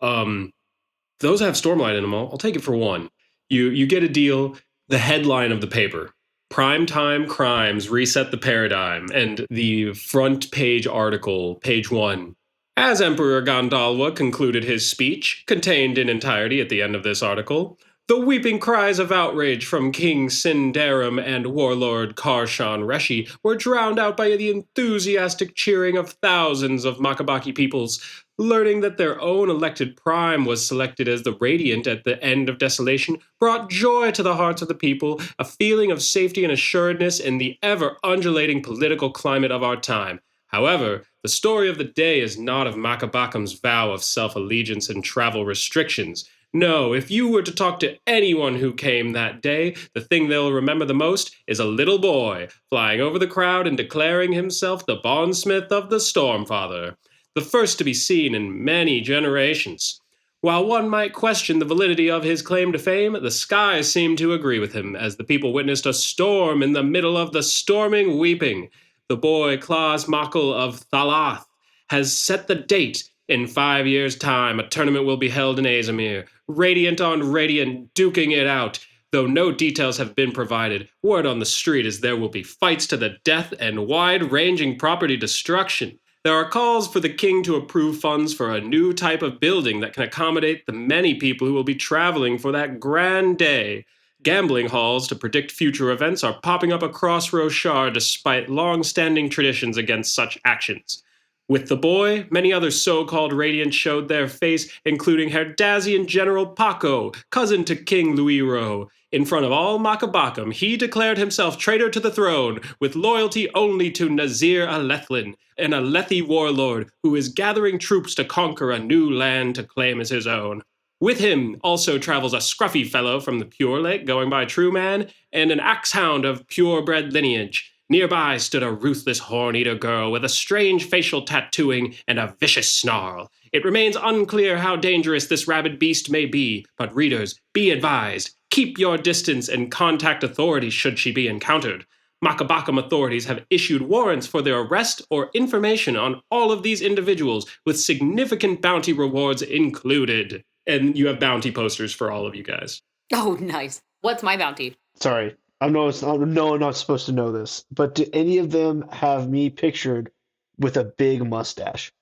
those have stormlight in them. I'll take it for 1. You get a deal. The headline of the paper: Primetime Crimes Reset the Paradigm, and the front page article, page 1. As Emperor Gandalwa concluded his speech, contained in entirety at the end of this article, the weeping cries of outrage from King Sindarim and warlord Karshan Reshi were drowned out by the enthusiastic cheering of thousands of Makabaki peoples. Learning that their own elected prime was selected as the Radiant at the end of Desolation brought joy to the hearts of the people, a feeling of safety and assuredness in the ever-undulating political climate of our time. However, the story of the day is not of Makabakum's vow of self-allegiance and travel restrictions. No, if you were to talk to anyone who came that day, the thing they'll remember the most is a little boy flying over the crowd and declaring himself the bondsmith of the Stormfather, the first to be seen in many generations. While one might question the validity of his claim to fame, the skies seemed to agree with him as the people witnessed a storm in the middle of the storming weeping. The boy Klaus Mockel of Thalath has set the date. In 5 years' time, a tournament will be held in Azamir, Radiant on Radiant, duking it out. Though no details have been provided, word on the street is there will be fights to the death and wide-ranging property destruction. There are calls for the king to approve funds for a new type of building that can accommodate the many people who will be traveling for that grand day. Gambling halls to predict future events are popping up across Roshar despite long-standing traditions against such actions. With the boy, many other so-called Radiants showed their face, including Herdazian General Paco, cousin to King Luiro. In front of all Makabakum, he declared himself traitor to the throne, with loyalty only to Nazir Alethlin, an Alethi warlord who is gathering troops to conquer a new land to claim as his own. With him also travels a scruffy fellow from the Pure Lake going by True Man, and an axehound of purebred lineage. Nearby stood a ruthless horn-eater girl with a strange facial tattooing and a vicious snarl. It remains unclear how dangerous this rabid beast may be, but readers, be advised. Keep your distance and contact authorities should she be encountered. Makabakum authorities have issued warrants for their arrest or information on all of these individuals, with significant bounty rewards included. And you have bounty posters for all of you guys. Oh, nice. What's my bounty? Sorry. I'm not supposed to know this, but do any of them have me pictured with a big mustache?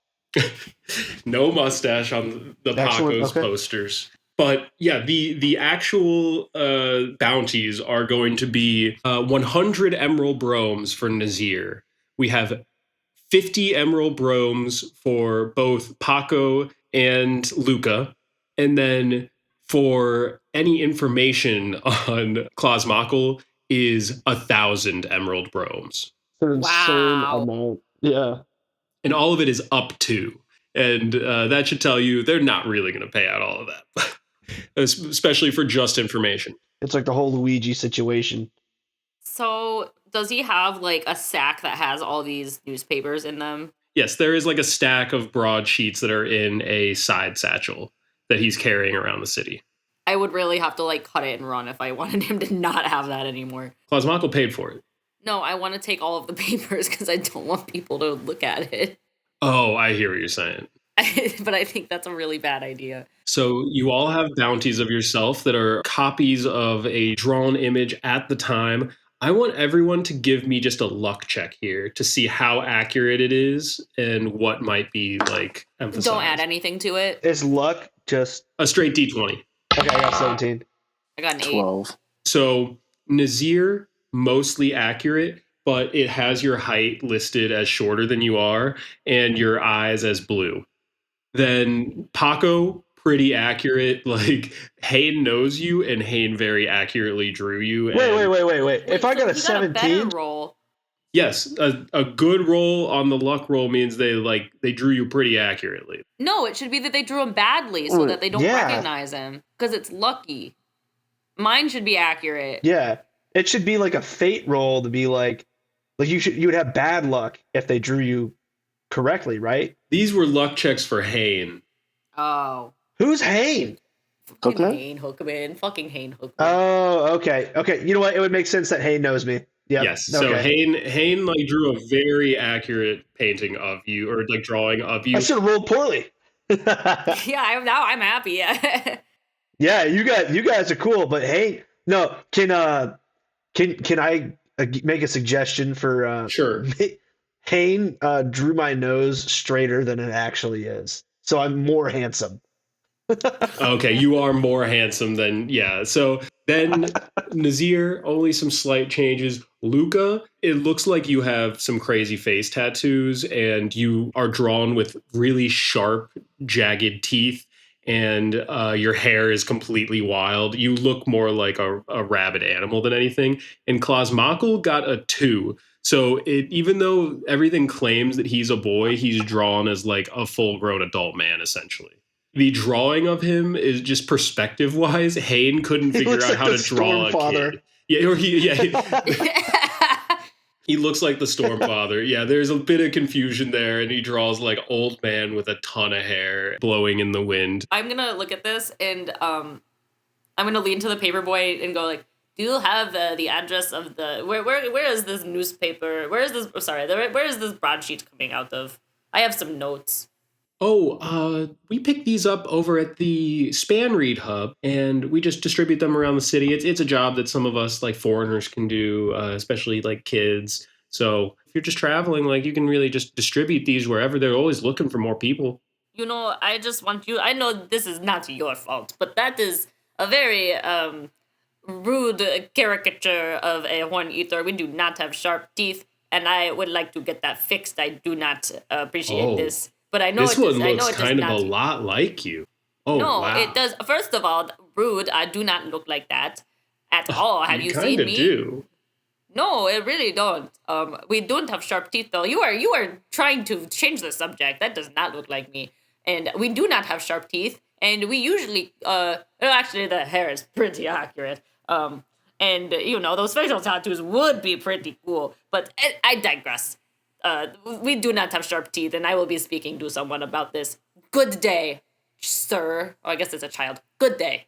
No mustache on the Paco's posters. But yeah, the actual bounties are going to be 100 emerald bromes for Nazir. We have 50 emerald bromes for both Paco and Luca. And then for any information on Cosmere is 1,000 emerald bromes. It's an insane amount. Yeah. And all of it is up to. And that should tell you they're not really going to pay out all of that, especially for just information. It's like the whole Luigi situation. So does he have like a sack that has all these newspapers in them? Yes, there is like a stack of broadsheets that are in a side satchel that he's carrying around the city. I would really have to like cut it and run if I wanted him to not have that anymore. Cosmere paid for it. No, I want to take all of the papers because I don't want people to look at it. Oh, I hear what you're saying. But I think that's a really bad idea. So you all have bounties of yourself that are copies of a drawn image at the time. I want everyone to give me just a luck check here to see how accurate it is and what might be like emphasized. Don't add anything to it. Is luck just a straight D20? Okay, I got 17. I got an 12. 8. So Nazir, mostly accurate, but it has your height listed as shorter than you are and your eyes as blue. Then Paco, pretty accurate. Like, Hayne knows you, and Hayne very accurately drew you. Wait. If I got a 17, roll. Yes, a good roll on the luck roll means they drew you pretty accurately. No, it should be that they drew him badly so that they don't recognize him because it's lucky. Mine should be accurate. Yeah, it should be like a fate roll to be like you would have bad luck if they drew you correctly, right? These were luck checks for Hayne. Oh. Who's Hayne? Hookman? Hayne Hookman. Fucking Hayne Hookman. Oh, okay. You know what? It would make sense that Hayne knows me. Yep. Yes. Okay. So Hayne like drew a very accurate painting of you, or like drawing of you. I should have rolled poorly. Yeah, I'm happy. Yeah, you guys are cool, but hey, no, can I make a suggestion for Sure. Hayne drew my nose straighter than it actually is, so I'm more handsome. Okay, you are more handsome than, yeah. So then Nazir, only some slight changes. Luca, it looks like you have some crazy face tattoos and you are drawn with really sharp, jagged teeth, and your hair is completely wild. You look more like a rabid animal than anything. And Cosmere got a 2. So even though everything claims that he's a boy, he's drawn as like a full-grown adult man, essentially. The drawing of him is just perspective-wise. Hayne couldn't figure out how to draw a kid. Yeah, he looks like the Stormfather. Yeah, there's a bit of confusion there, and he draws like old man with a ton of hair blowing in the wind. I'm gonna look at this, and I'm gonna lean to the paperboy and go like, "Do you have the address of the where is this newspaper? Where is this? Where is this broadsheet coming out of? I have some notes." Oh, we pick these up over at the Span Read Hub, and we just distribute them around the city. It's a job that some of us, like foreigners, can do, especially like kids. So if you're just traveling, like you can really just distribute these wherever. They're always looking for more people. You know, I just want you. I know this is not your fault, but that is a very rude caricature of a horn eater. We do not have sharp teeth, and I would like to get that fixed. I do not appreciate this. But I know this one looks kind of a lot like you. Oh, no, wow. It does. First of all, rude. I do not look like that at all. Have you seen me? Do. No, it really don't. We don't have sharp teeth though. You are trying to change the subject. That does not look like me. And we do not have sharp teeth. And we usually, actually, the hair is pretty accurate. And those facial tattoos would be pretty cool. But I digress. We do not have sharp teeth, and I will be speaking to someone about this. Good day, sir. Oh, I guess it's a child. Good day.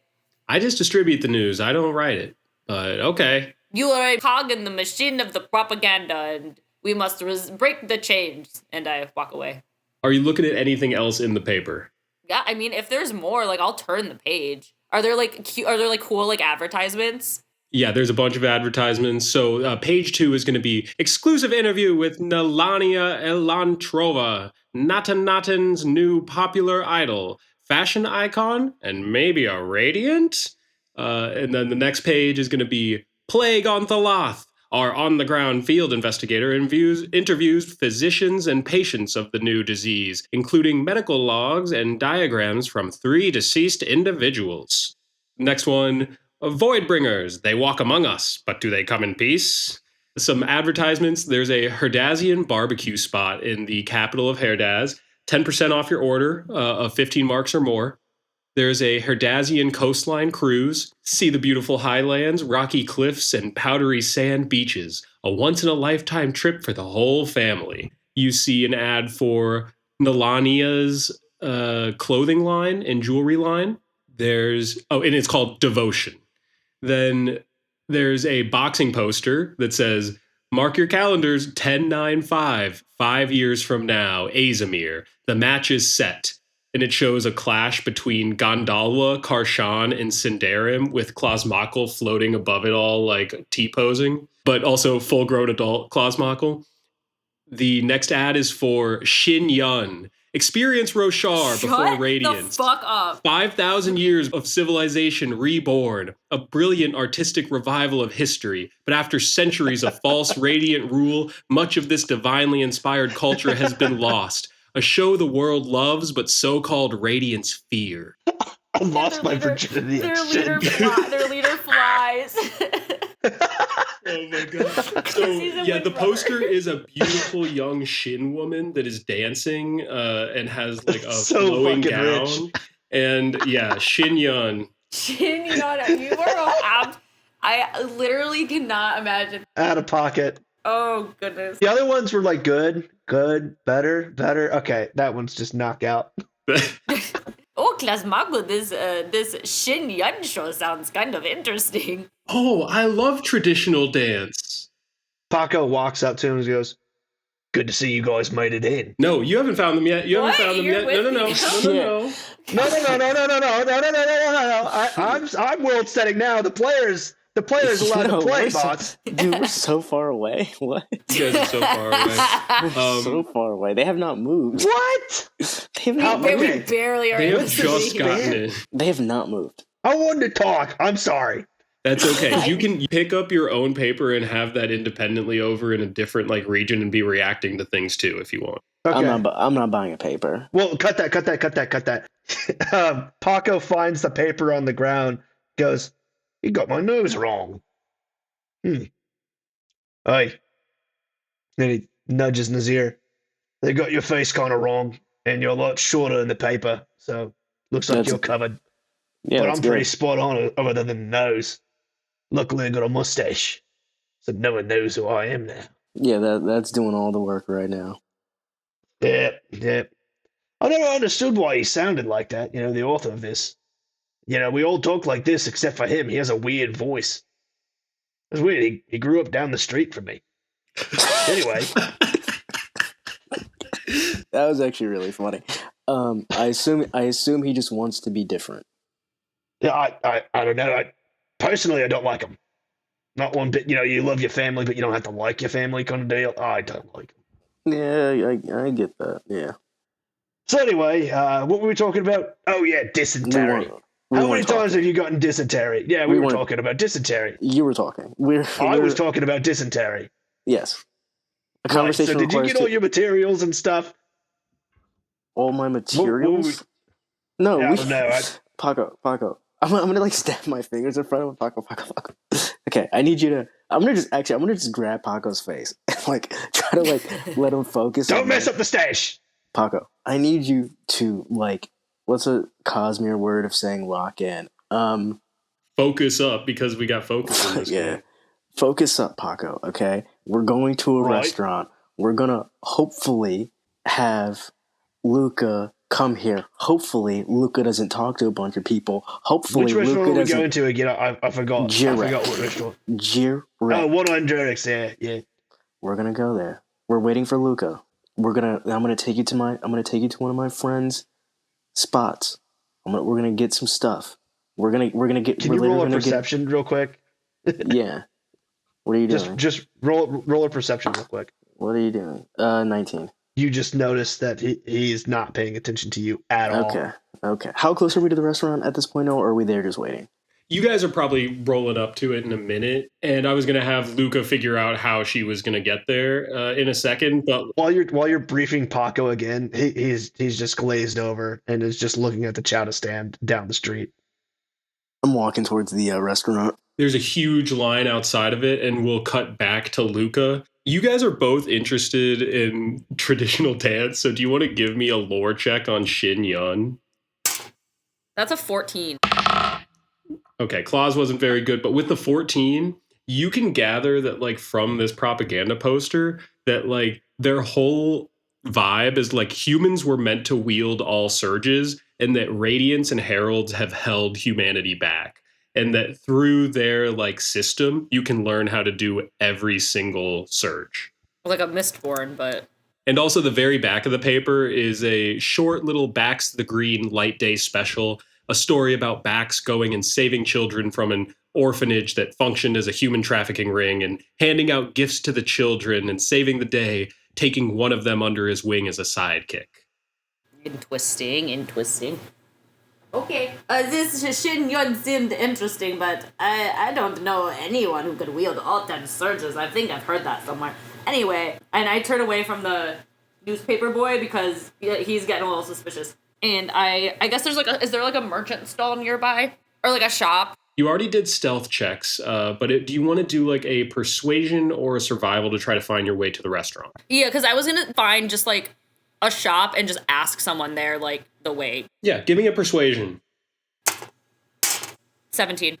I just distribute the news. I don't write it. But okay. You are a cog in the machine of the propaganda, and we must break the chains. And I walk away. Are you looking at anything else in the paper? Yeah, I mean, if there's more, like, I'll turn the page. Are there cool, like, advertisements? Yeah, there's a bunch of advertisements. So page 2 is going to be exclusive interview with Nelania Elantrova, Natan's new popular idol, fashion icon, and maybe a radiant. And then the next page is going to be Plague on Thalath. Our on-the-ground field investigator interviews physicians and patients of the new disease, including medical logs and diagrams from 3 deceased individuals. Next one, Voidbringers. They walk among us, but do they come in peace? Some advertisements. There's a Herdazian barbecue spot in the capital of Herdaz. 10% off your order of 15 marks or more. There's a Herdazian coastline cruise. See the beautiful highlands, rocky cliffs, and powdery sand beaches. A once-in-a-lifetime trip for the whole family. You see an ad for Nalania's clothing line and jewelry line. And it's called Devotion. Then there's a boxing poster that says, mark your calendars, 10/9/5, 5 years from now, Azamir. The match is set. And it shows a clash between Gondalwa, Karshan, and Sindarim with Cosmere floating above it all, like T-posing, but also full-grown adult Cosmere. The next ad is for Shin Yun. Experience Roshar before Radiance. The fuck up. 5,000 years of civilization reborn. A brilliant artistic revival of history. But after centuries of false radiant rule, much of this divinely inspired culture has been lost. A show the world loves, but so-called Radiance fear. I lost my virginity. Their leader flies. Oh my god. So, yeah, the poster is a beautiful young Shin woman that is dancing and has like a flowing gown. Rich. And yeah, Shin Yun. Shin Yun, you are I literally cannot imagine. Out of pocket. Oh, goodness. The other ones were like good, better. Okay, that one's just knockout. Oh, Cosmere, this Shin Yun show sounds kind of interesting. Oh, I love traditional dance. Paco walks up to him and goes, good to see you guys made it in. No, you haven't found them yet. No. I'm world setting now. The players allowed to play, bots. Dude, we're so far away. What? You guys are so far away. So far away. They have not moved. What? They have not moved. We barely are. They have just gotten in. They have not moved. I wanted to talk. I'm sorry. That's okay. You can pick up your own paper and have that independently over in a different like region and be reacting to things too if you want. Okay. I'm not buying a paper. Well, cut that. Paco finds the paper on the ground, goes, you got my nose wrong. Hey. Then he nudges Nazir. They got your face kind of wrong, and you're a lot shorter in the paper, so looks like you're covered. Yeah, but I'm good. pretty spot on other than the nose. Luckily, I got a mustache, so no one knows who I am now. Yeah, that's doing all the work right now. Yeah. I never understood why he sounded like that, the author of this. We all talk like this except for him. He has a weird voice. It's weird. He grew up down the street from me. Anyway. That was actually really funny. I assume he just wants to be different. Yeah, I don't know. Personally, I don't like him. Not one bit. You love your family, but you don't have to like your family kind of deal. I don't like him. Yeah, I get that. Yeah. So anyway, what were we talking about? Oh yeah, dysentery. How many times have you gotten dysentery? Yeah, we were talking about dysentery. You were talking. I was talking about dysentery. Yes. A conversation. So did you get all your materials and stuff? All my materials? No, I don't know. Paco. I'm gonna snap my fingers in front of him. Paco. Okay, I need you to. I'm gonna just grab Paco's face and try to let him focus. Don't mess up the stash. Paco, I need you to what's a Cosmere word of saying lock in? Focus up, because we got focus in this game. Focus up, Paco, okay? We're going to a restaurant. We're gonna hopefully have Luca come here. Hopefully Luca doesn't talk to a bunch of people. Hopefully which restaurant Luca are we going to again? I forgot. Jirek. I forgot what restaurant. Jirek. Oh, one on Jirek's, yeah. We're gonna go there. We're waiting for Luca. I'm gonna take you to one of my friends' spots. We're gonna get some stuff. We're gonna get. Can you roll a perception real quick? Yeah. What are you doing? Just roll a perception real quick. What are you doing? 19. You just noticed that he's not paying attention to you at all. Okay. How close are we to the restaurant at this point, or are we there just waiting? You guys are probably rolling up to it in a minute, and I was going to have Luca figure out how she was going to get there in a second. But while you're briefing Paco again, he's just glazed over and is just looking at the chowder stand down the street. I'm walking towards the restaurant. There's a huge line outside of it, and we'll cut back to Luca. You guys are both interested in traditional dance, so do you want to give me a lore check on Shin Yun? That's a 14. Okay, Claus wasn't very good, but with the 14, you can gather that, like, from this propaganda poster, that, like, their whole vibe is, like, humans were meant to wield all surges, and that Radiance and Heralds have held humanity back. And that through their, like, system, you can learn how to do every single surge. Like a Mistborn, but... And also the very back of the paper is a short little Backs to the Green Light Day special, a story about Bax going and saving children from an orphanage that functioned as a human trafficking ring and handing out gifts to the children and saving the day, taking one of them under his wing as a sidekick. Interesting. Okay, this Shin Yun seemed interesting, but I don't know anyone who could wield all 10 surges. I think I've heard that somewhere. Anyway, and I turn away from the newspaper boy because he's getting a little suspicious. And I guess is there like a merchant stall nearby? Or like a shop? You already did stealth checks, but do you want to do like a persuasion or a survival to try to find your way to the restaurant? Yeah, because I was going to find just like a shop and just ask someone there like the way. Yeah, give me a persuasion. 17.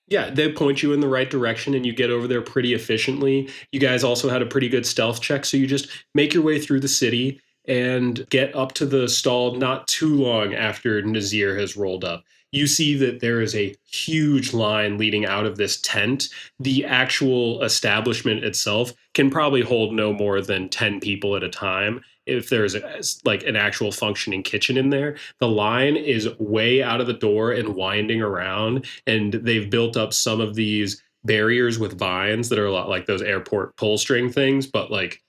Yeah, they point you in the right direction and you get over there pretty efficiently. You guys also had a pretty good stealth check, so you just make your way through the city and get up to the stall not too long after Nazir has rolled up. You see that there is a huge line leading out of this tent. The actual establishment itself can probably hold no more than 10 people at a time. If there's like an actual functioning kitchen in there, the line is way out of the door and winding around, and they've built up some of these barriers with vines that are a lot like those airport pull string things, but like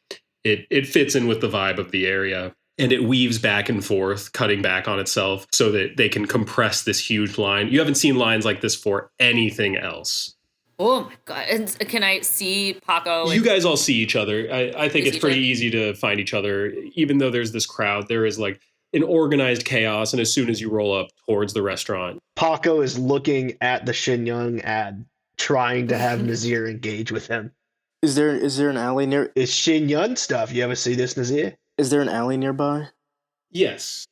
it fits in with the vibe of the area. And it weaves back and forth, cutting back on itself so that they can compress this huge line. You haven't seen lines like this for anything else. Oh my god. And can I see Paco? You guys all see each other. I think it's pretty easy to find each other. Even though there's this crowd, there is like an organized chaos. And as soon as you roll up towards the restaurant, Paco is looking at the Shin Yun ad, trying to have Nazir engage with him. Is there an alley near? It's Shin Yun stuff. You ever see this, Nazir? Is there an alley nearby? yes.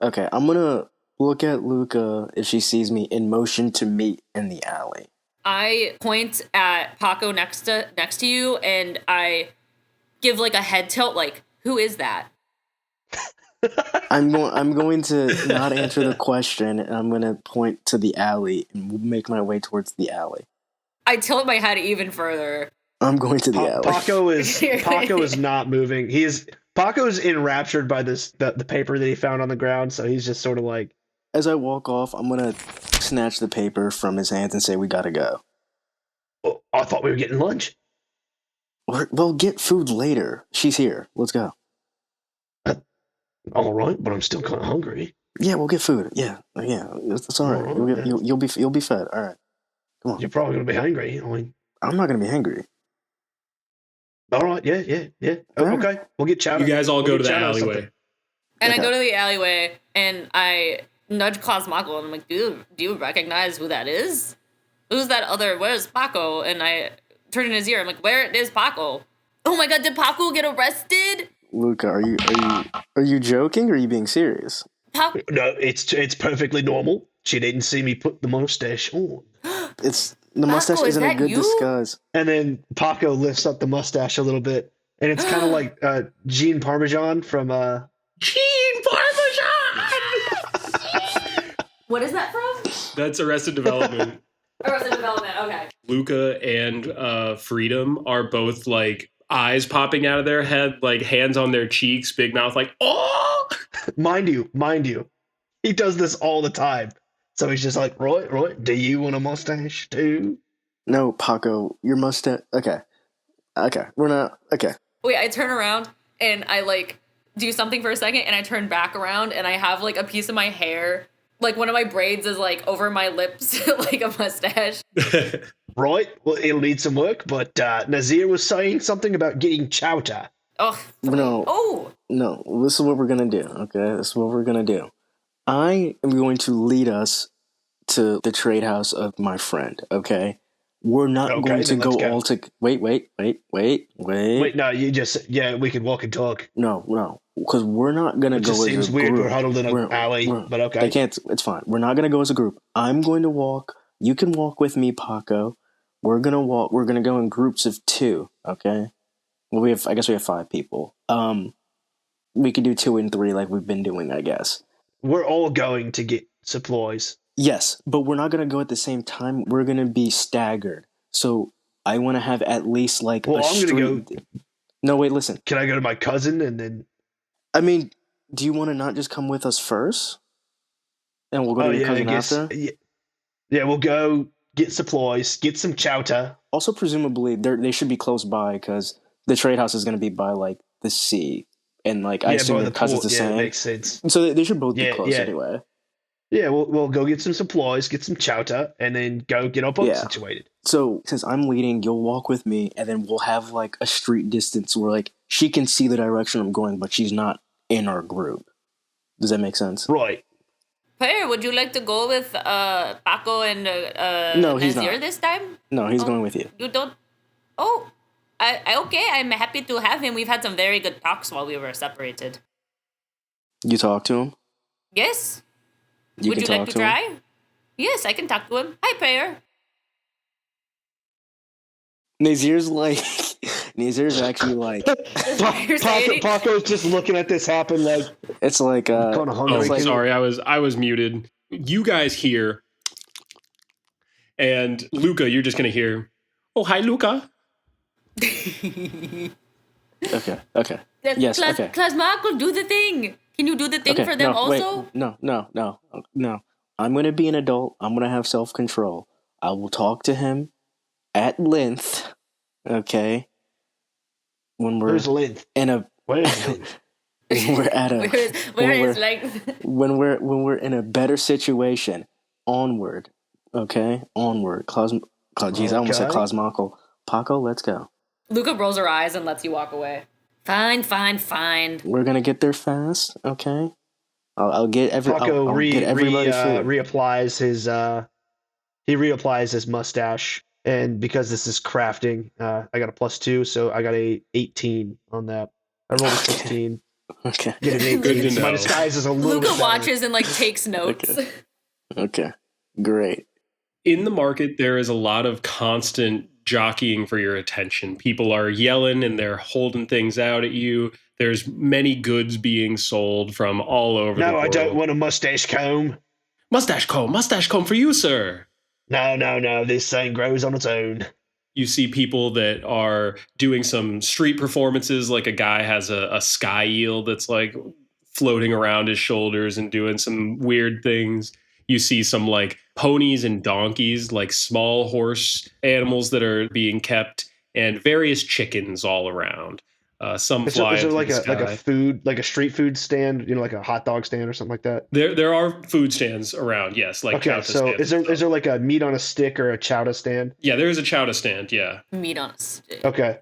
Okay, I'm gonna look at Luca if she sees me in motion to meet in the alley. I point at Paco next to you, and I give like a head tilt, like, who is that? I'm going to not answer the question, and I'm going to point to the alley and make my way towards the alley. I tilt my head even further. I'm going to the alley. Paco is not moving. Paco's enraptured by the paper that he found on the ground, so he's just sort of like... As I walk off, I'm going to snatch the paper from his hands and say, we gotta go. Oh, I thought we were getting lunch. We'll get food later. She's here. Let's go. All right, but I'm still kind of hungry. Yeah, we'll get food. Yeah. It's all right. Right, You'll be fed. All right. Come on. You're probably going to be hungry. I'm not going to be hungry. All right, yeah. Okay, we'll get chowder. You guys all go to the alleyway. And I go to the alleyway, and I nudge Cosmoggle, and I'm like, do you recognize who that is? Who's that other? Where's Paco? And I turn in his ear. I'm like, where is Paco? Oh my god, did Paco get arrested? Luca, are you joking or are you being serious? No, it's perfectly normal. She didn't see me put the mustache on. The mustache isn't a good disguise. And then Paco lifts up the mustache a little bit, and it's kind of like Gene Parmesan from Gene Parmesan! What is that from? That's Arrested Development. Arrested Development, okay. Luca and Freedom are both like eyes popping out of their head, like hands on their cheeks, big mouth, like, oh! Mind you, he does this all the time. So he's just like, Roy, do you want a mustache too? No, Paco, your mustache. Okay, we're not. Okay. Wait, I turn around and I like do something for a second, and I turn back around and I have like a piece of my hair, like one of my braids is like over my lips, like a mustache. Right, well, it'll need some work, but Nazir was saying something about getting chowder. Oh no, this is what we're gonna do. Okay, this is what we're gonna do. I am going to lead us to the trade house of my friend, okay? We're not Okay, going to then let's go go. all to wait. Wait, no, we can walk and talk. No, because we're not gonna It go just as seems a weird. group. We're huddled in an alley, but okay. They can't. It's fine. We're not gonna go as a group. I'm going to walk. You can walk with me, Paco. We're gonna walk. We're gonna go in groups of 2. Okay. Well, I guess we have 5 people. We could do 2 and 3 like we've been doing. I guess. We're all going to get supplies. Yes, but we're not gonna go at the same time. We're gonna be staggered. So I want to have at least like Well, I'm gonna go. No, wait. Listen. Can I go to my cousin and then? I mean, do you want to not just come with us first, and we'll go to your cousin after? Yeah, we'll go get supplies, get some chowder. Also, presumably, they should be close by because the trade house is going to be by like the sea, and like I assume your cousin's the same. Yeah, makes sense. So they should both be close anyway. Yeah, we'll go get some supplies, get some chowder, and then go get our boat situated. So since I'm leading, you'll walk with me, and then we'll have like a street distance where like she can see the direction I'm going, but she's not in our group. Does that make sense? Right. Player, would you like to go with Paco and No, he's Nazir not. this time? No, he's going with you. You don't? Oh, okay. I'm happy to have him. We've had some very good talks while we were separated. You talk to him? Yes. Would you like to try? Yes, I can talk to him. Hi, player. Nazir's actually like Paco's just looking at this happen like it's like kind of hungry. Oh, sorry, I was muted. You guys hear, and Luca, you're just gonna hear. Oh, hi, Luca. Okay. Yes. Okay. Cosmere, do the thing. Can you do the thing for them also? Wait, no. I'm gonna be an adult. I'm gonna have self-control. I will talk to him at length. Okay. Where's length? Where's length? When we're at a where is length? when we're in a better situation. Onward. Okay? Onward. Jeez, I almost said Cosmocle. Paco, let's go. Luca rolls her eyes and lets you walk away. Fine. We're gonna get there fast, okay? I'll get Paco everybody food. reapplies his mustache, and because this is crafting, I got a +2, so I got a 18 on that. I rolled a 16. Okay. Get an 18. My disguise is a little Luca bit watches and like takes notes. Okay. Great. In the market, there is a lot of constant jockeying for your attention. People are yelling and they're holding things out at you. There's many goods being sold from all over the world. No, I don't want a mustache comb. Mustache comb for you, sir. No, this thing grows on its own. You see people that are doing some street performances, like a guy has a sky eel that's like floating around his shoulders and doing some weird things. You see some like ponies and donkeys, like small horse animals that are being kept, and various chickens all around. Some fly is there into like the a street food stand, like a hot dog stand or something like that? There are food stands around, yes. Like okay, so is there like a meat on a stick or a chowder stand? Yeah, there is a chowder stand. Yeah, meat on a stick. Okay,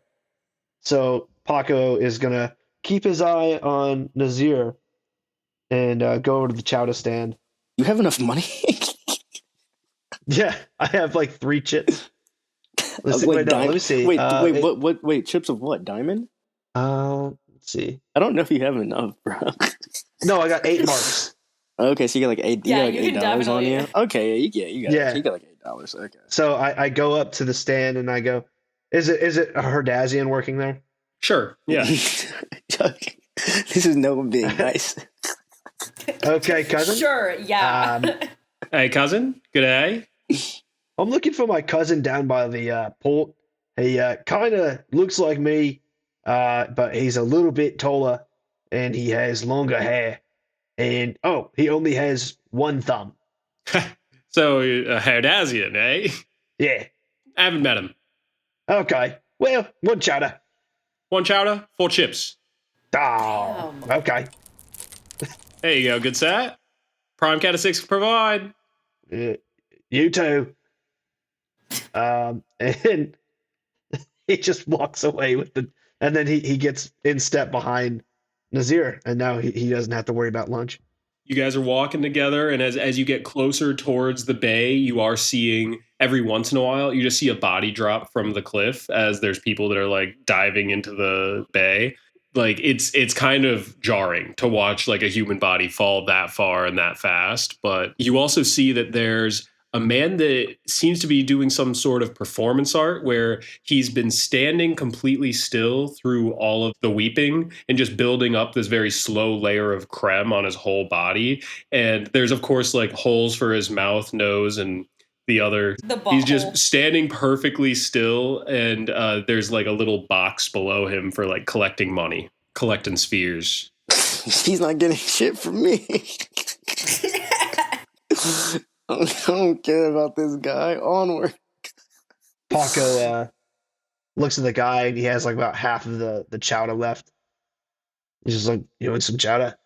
so Paco is gonna keep his eye on Nazir and go over to the chowder stand. You have enough money? Yeah, I have like 3 chips. Let me see. Wait, chips of what? Diamond? Let's see. I don't know if you have enough, bro. No, I got 8 marks. Okay, so you got like $8. Yeah, you got like $8 on you. Okay, you got like $8. Okay. So I go up to the stand and I go, "Is it a Herdazian working there?" sure. Yeah. This is no being nice. Okay, cousin. Sure. Yeah. Hey, cousin. Good day. I'm looking for my cousin down by the port. He kind of looks like me, but he's a little bit taller, and he has longer hair. And, he only has 1 thumb. So, a Herdazian, eh? Yeah. I haven't met him. Okay. Well, 1 chowder. 1 chowder, 4 chips. Oh, okay. There you go, good set. Prime cat of 6 provide. You too. And he just walks away and then he gets in step behind Nazir, and now he doesn't have to worry about lunch. You guys are walking together, and as you get closer towards the bay, you are seeing every once in a while, you just see a body drop from the cliff as there's people that are like diving into the bay. Like it's kind of jarring to watch like a human body fall that far and that fast. But you also see that there's a man that seems to be doing some sort of performance art where he's been standing completely still through all of the weeping and just building up this very slow layer of creme on his whole body. And there's, of course, like holes for his mouth, nose, and the other. The He's butthole. just standing perfectly still. And there's like a little box below him for like collecting money, collecting spheres. He's not getting shit from me. I don't care about this guy. Onward. Paco looks at the guy. He has like about half of the chowder left. He's just like, you want some chowder?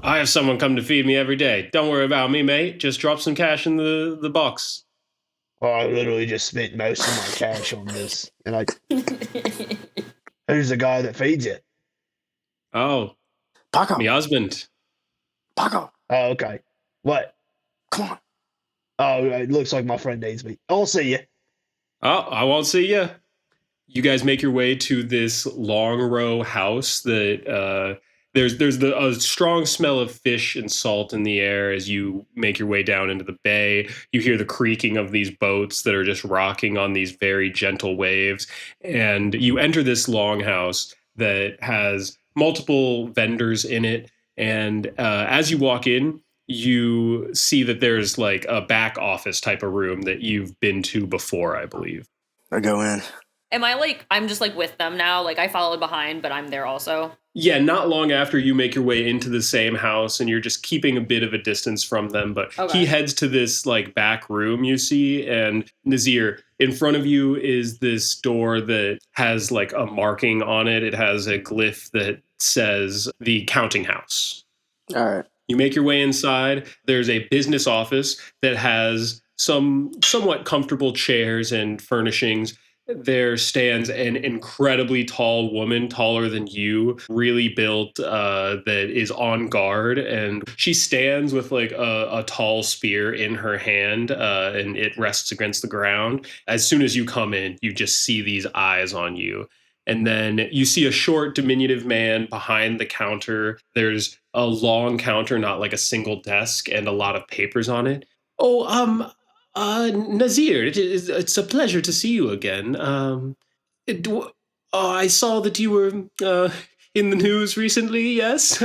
I have someone come to feed me every day. Don't worry about me, mate. Just drop some cash in the box. Oh, I literally just spent most of my cash on this. And who's the guy that feeds you? Oh, Paco. my husband. Paco. Oh, okay. What? Come on. Oh, it looks like my friend needs me. I'll see you. Oh, I won't see you. You guys make your way to this long row house that there's a strong smell of fish and salt in the air as you make your way down into the bay. You hear the creaking of these boats that are just rocking on these very gentle waves. And you enter this longhouse that has multiple vendors in it. And as you walk in, you see that there's like a back office type of room that you've been to before, I believe. I go in. Am I like, I'm just like with them now? Like I followed behind, but I'm there also. Yeah, not long after you make your way into the same house and you're just keeping a bit of a distance from them, but Okay. he heads to this like back room you see, and Nazir, in front of you is this door that has like a marking on it. It has a glyph that says the counting house. All right. You make your way inside. There's a business office that has some somewhat comfortable chairs and furnishings. There stands an incredibly tall woman, taller than you, really built, that is on guard. And she stands with like a tall spear in her hand, and it rests against the ground. As soon as you come in, you just see these eyes on you. And then you see a short, diminutive man behind the counter. There's a long counter, not like a single desk, and a lot of papers on it. Oh, Nazir, it's a pleasure to see you again. I saw that you were in the news recently, yes?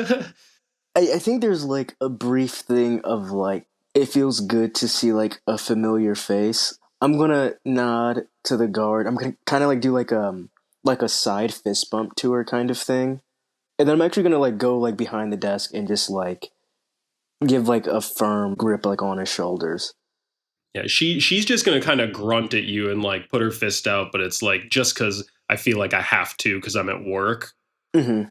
I think there's like a brief thing of like, it feels good to see like a familiar face. I'm gonna nod to the guard. I'm gonna kind of like do like a side fist bump to her kind of thing. And then I'm actually gonna like go like behind the desk and just like give like a firm grip like on his shoulders. Yeah, she's just gonna kind of grunt at you and like put her fist out, but it's like just because I feel like I have to because I'm at work. Mm-hmm.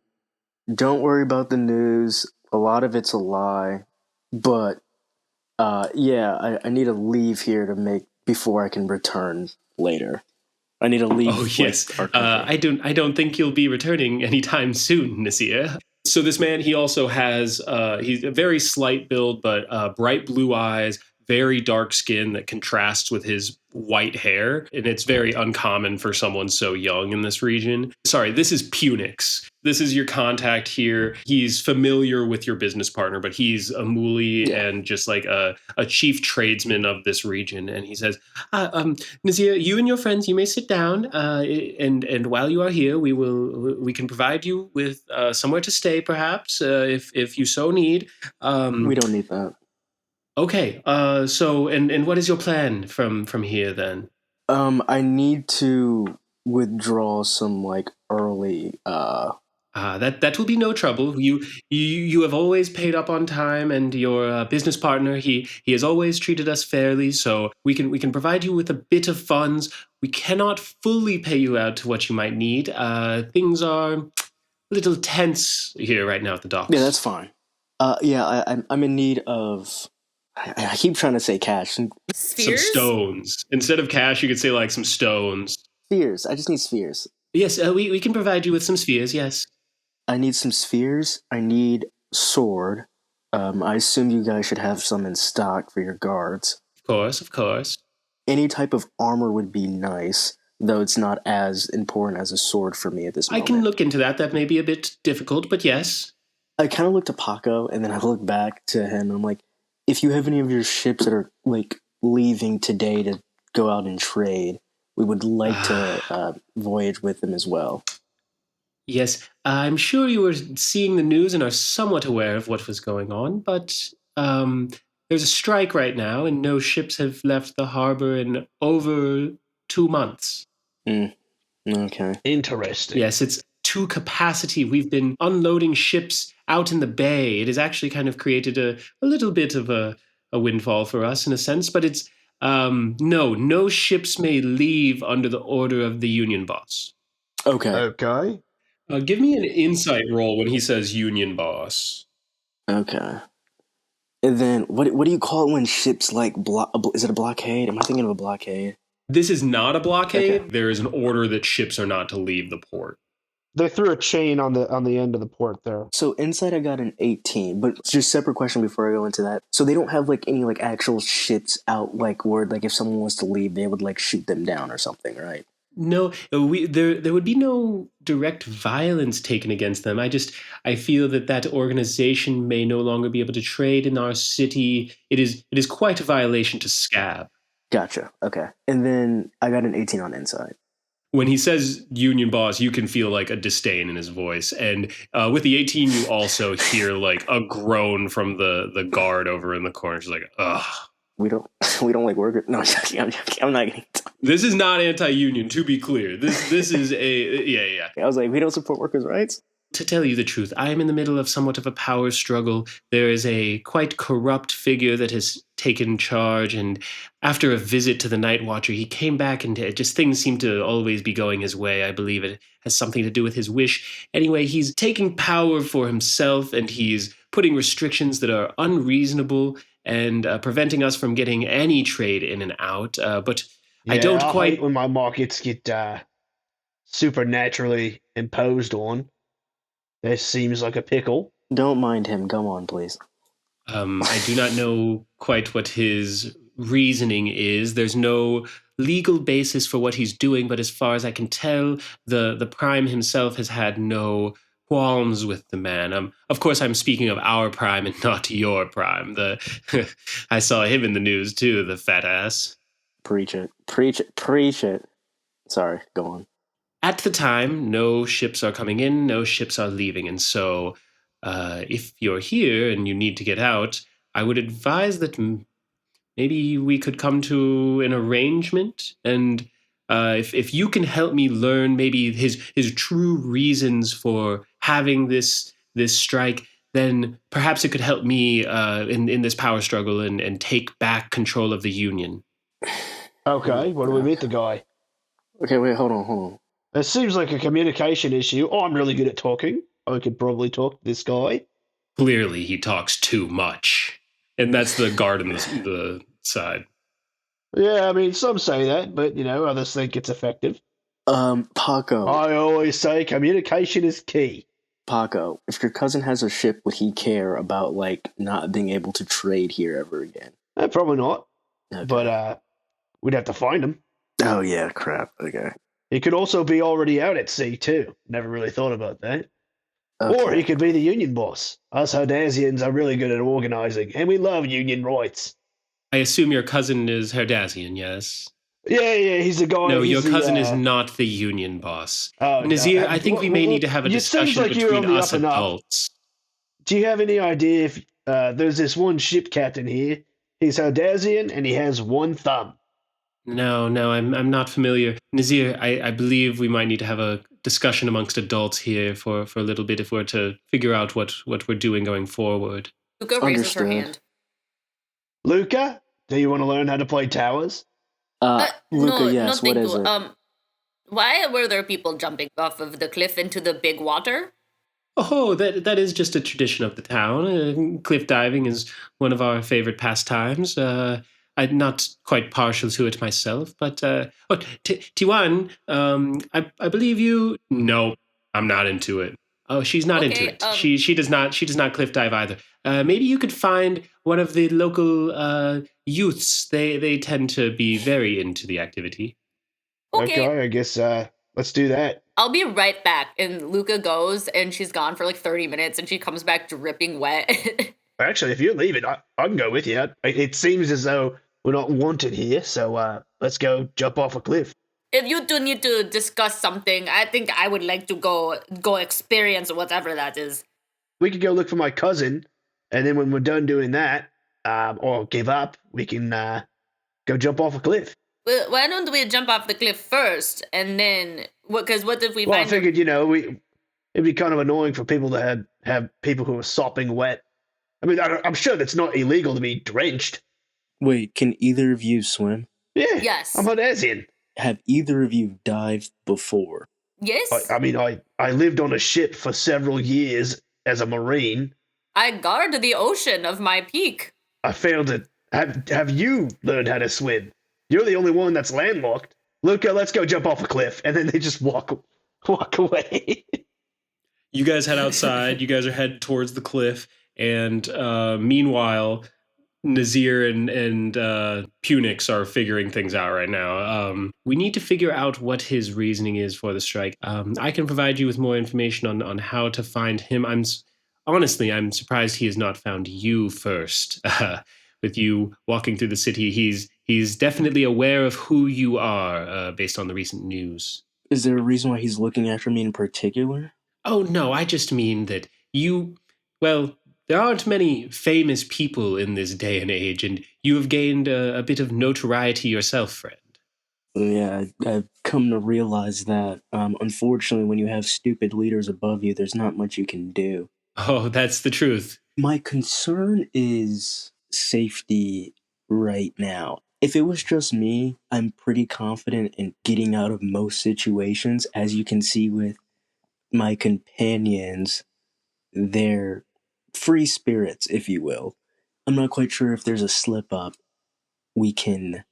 Don't worry about the news. A lot of it's a lie. But yeah, I need to leave here to make before I can return later. I need to leave. Oh yes, I don't think you'll be returning anytime soon, Nasir. So this man, he also has he's a very slight build, but bright blue eyes, very dark skin that contrasts with his white hair, and it's very uncommon for someone so young in this region. Sorry, this is Punix. This is your contact here. He's familiar with your business partner, but he's a Muli and just like a chief tradesman of this region. And he says, Nazir, you and your friends, you may sit down, and while you are here, we can provide you with somewhere to stay, perhaps, if you so need. We don't need that. Okay. So, and what is your plan from here then? I need to withdraw some like early. That will be no trouble. You have always paid up on time, and your business partner he has always treated us fairly. So we can provide you with a bit of funds. We cannot fully pay you out to what you might need. Things are a little tense here right now at the docks. Yeah, that's fine. Yeah, I'm in need of. I keep trying to say cash. Spheres? Some stones. Instead of cash, you could say like some stones. Spheres. I just need spheres. Yes, we can provide you with some spheres, yes. I need some spheres. I need sword. I assume you guys should have some in stock for your guards. Of course. Any type of armor would be nice, though it's not as important as a sword for me at this moment. I can look into that. That may be a bit difficult, but yes. I kind of looked at Paco, and then I looked back to him, and I'm like, if you have any of your ships that are, like, leaving today to go out and trade, we would like to voyage with them as well. Yes, I'm sure you were seeing the news and are somewhat aware of what was going on, but there's a strike right now, and no ships have left the harbor in over 2 months. Okay. Interesting. Yes, it's to capacity. We've been unloading ships out in the bay. It has actually kind of created a little bit of a windfall for us in a sense, but it's no ships may leave under the order of the Union boss. Okay. Give me an insight roll when he says Union boss. Okay. And then, what do you call it when ships, like, is it a blockade? Am I thinking of a blockade? This is not a blockade. Okay. There is an order that ships are not to leave the port. They threw a chain on the end of the port there. So inside I got an 18, but just separate question before I go into that. So they don't have, like, any, like, actual ships out, like, where, like, if someone was to leave, they would, like, shoot them down or something, right? No, there would be no direct violence taken against them. I feel that organization may no longer be able to trade in our city. It is quite a violation to scab. Gotcha. Okay. And then I got an 18 on inside. When he says Union boss, you can feel like a disdain in his voice. And with the 18, you also hear like a groan from the guard over in the corner. She's like, ugh. We don't like workers. No, I'm joking. I'm not getting. This is not anti-union, to be clear. This is yeah. I was like, we don't support workers' rights. To tell you the truth, I am in the middle of somewhat of a power struggle. There is a quite corrupt figure that has taken charge, and after a visit to the Night Watcher, he came back and just things seem to always be going his way. I believe it has something to do with his wish. Anyway, he's taking power for himself, and he's putting restrictions that are unreasonable and preventing us from getting any trade in and out. But yeah, I don't I quite... hate when my markets get supernaturally imposed on. This seems like a pickle. Don't mind him. Go on, please. I do not know quite what his reasoning is. There's no legal basis for what he's doing, but as far as I can tell, the Prime himself has had no qualms with the man. Of course, I'm speaking of our Prime and not your Prime. I saw him in the news too, the fat ass. Preach it. Sorry, go on. At the time, no ships are coming in, no ships are leaving. And so if you're here and you need to get out, I would advise that maybe we could come to an arrangement. And if you can help me learn maybe his true reasons for having this strike, then perhaps it could help me in this power struggle and take back control of the Union. Okay, where do we meet the guy? Okay, wait, hold on. It seems like a communication issue. Oh, I'm really good at talking. I could probably talk to this guy. Clearly, he talks too much. And that's the guard on the side. Yeah, I mean, some say that, but, others think it's effective. Paco. I always say communication is key. Paco, if your cousin has a ship, would he care about, like, not being able to trade here ever again? Probably not. Okay. But we'd have to find him. Oh, yeah, crap. Okay. He could also be already out at sea, too. Never really thought about that. Okay. Or he could be the Union boss. Us Herdasians are really good at organizing, and we love Union rights. I assume your cousin is Herdasian, yes? Yeah, he's the guy. No, your cousin is not the Union boss. Nazir, no. I think we may need to have a discussion between us adults. Do you have any idea if there's this one ship captain here? He's Herdasian, and he has one thumb. No, I'm not familiar. Nazir, I believe we might need to have a discussion amongst adults here for a little bit if we're to figure out what we're doing going forward. Luca raises her hand. Luca, do you want to learn how to play towers? Luca, no, yes, what is it? Why were there people jumping off of the cliff into the big water? Oh, that is just a tradition of the town. Cliff diving is one of our favorite pastimes. I'm not quite partial to it myself, but Tiwan, I believe you. No, I'm not into it. Oh, she's not into it. She does not cliff dive either. Maybe you could find one of the local youths. They tend to be very into the activity. Okay. I guess let's do that. I'll be right back. And Luca goes, and she's gone for like 30 minutes, and she comes back dripping wet. Actually, if you're leaving, I can go with you. It seems as though we're not wanted here, so let's go jump off a cliff. If you two need to discuss something, I think I would like to go experience whatever that is. We could go look for my cousin, and then when we're done doing that, or give up, we can go jump off a cliff. Well, why don't we jump off the cliff first, and then because what if we Well, find? I figured, it'd be kind of annoying for people to have people who are sopping wet. I mean, I'm sure that's not illegal to be drenched. Wait, can either of you swim? Yeah. Yes. I'm an Asian. Have either of you dived before? Yes. I mean, I lived on a ship for several years as a Marine. I guard the ocean of my peak. I failed it. Have you learned how to swim? You're the only one that's landlocked. Luca, let's go jump off a cliff. And then they just walk away. You guys head outside. You guys are headed towards the cliff. And meanwhile, Nazir and Punix are figuring things out right now. We need to figure out what his reasoning is for the strike. I can provide you with more information on how to find him. Honestly, I'm surprised he has not found you first. With you walking through the city, he's definitely aware of who you are, based on the recent news. Is there a reason why he's looking after me in particular? Oh, no, I just mean that there aren't many famous people in this day and age, and you have gained a bit of notoriety yourself, friend. Yeah, I've come to realize that, unfortunately, when you have stupid leaders above you, there's not much you can do. Oh, that's the truth. My concern is safety right now. If it was just me, I'm pretty confident in getting out of most situations. As you can see with my companions, they're free spirits, if you will. I'm not quite sure if there's a slip up. We can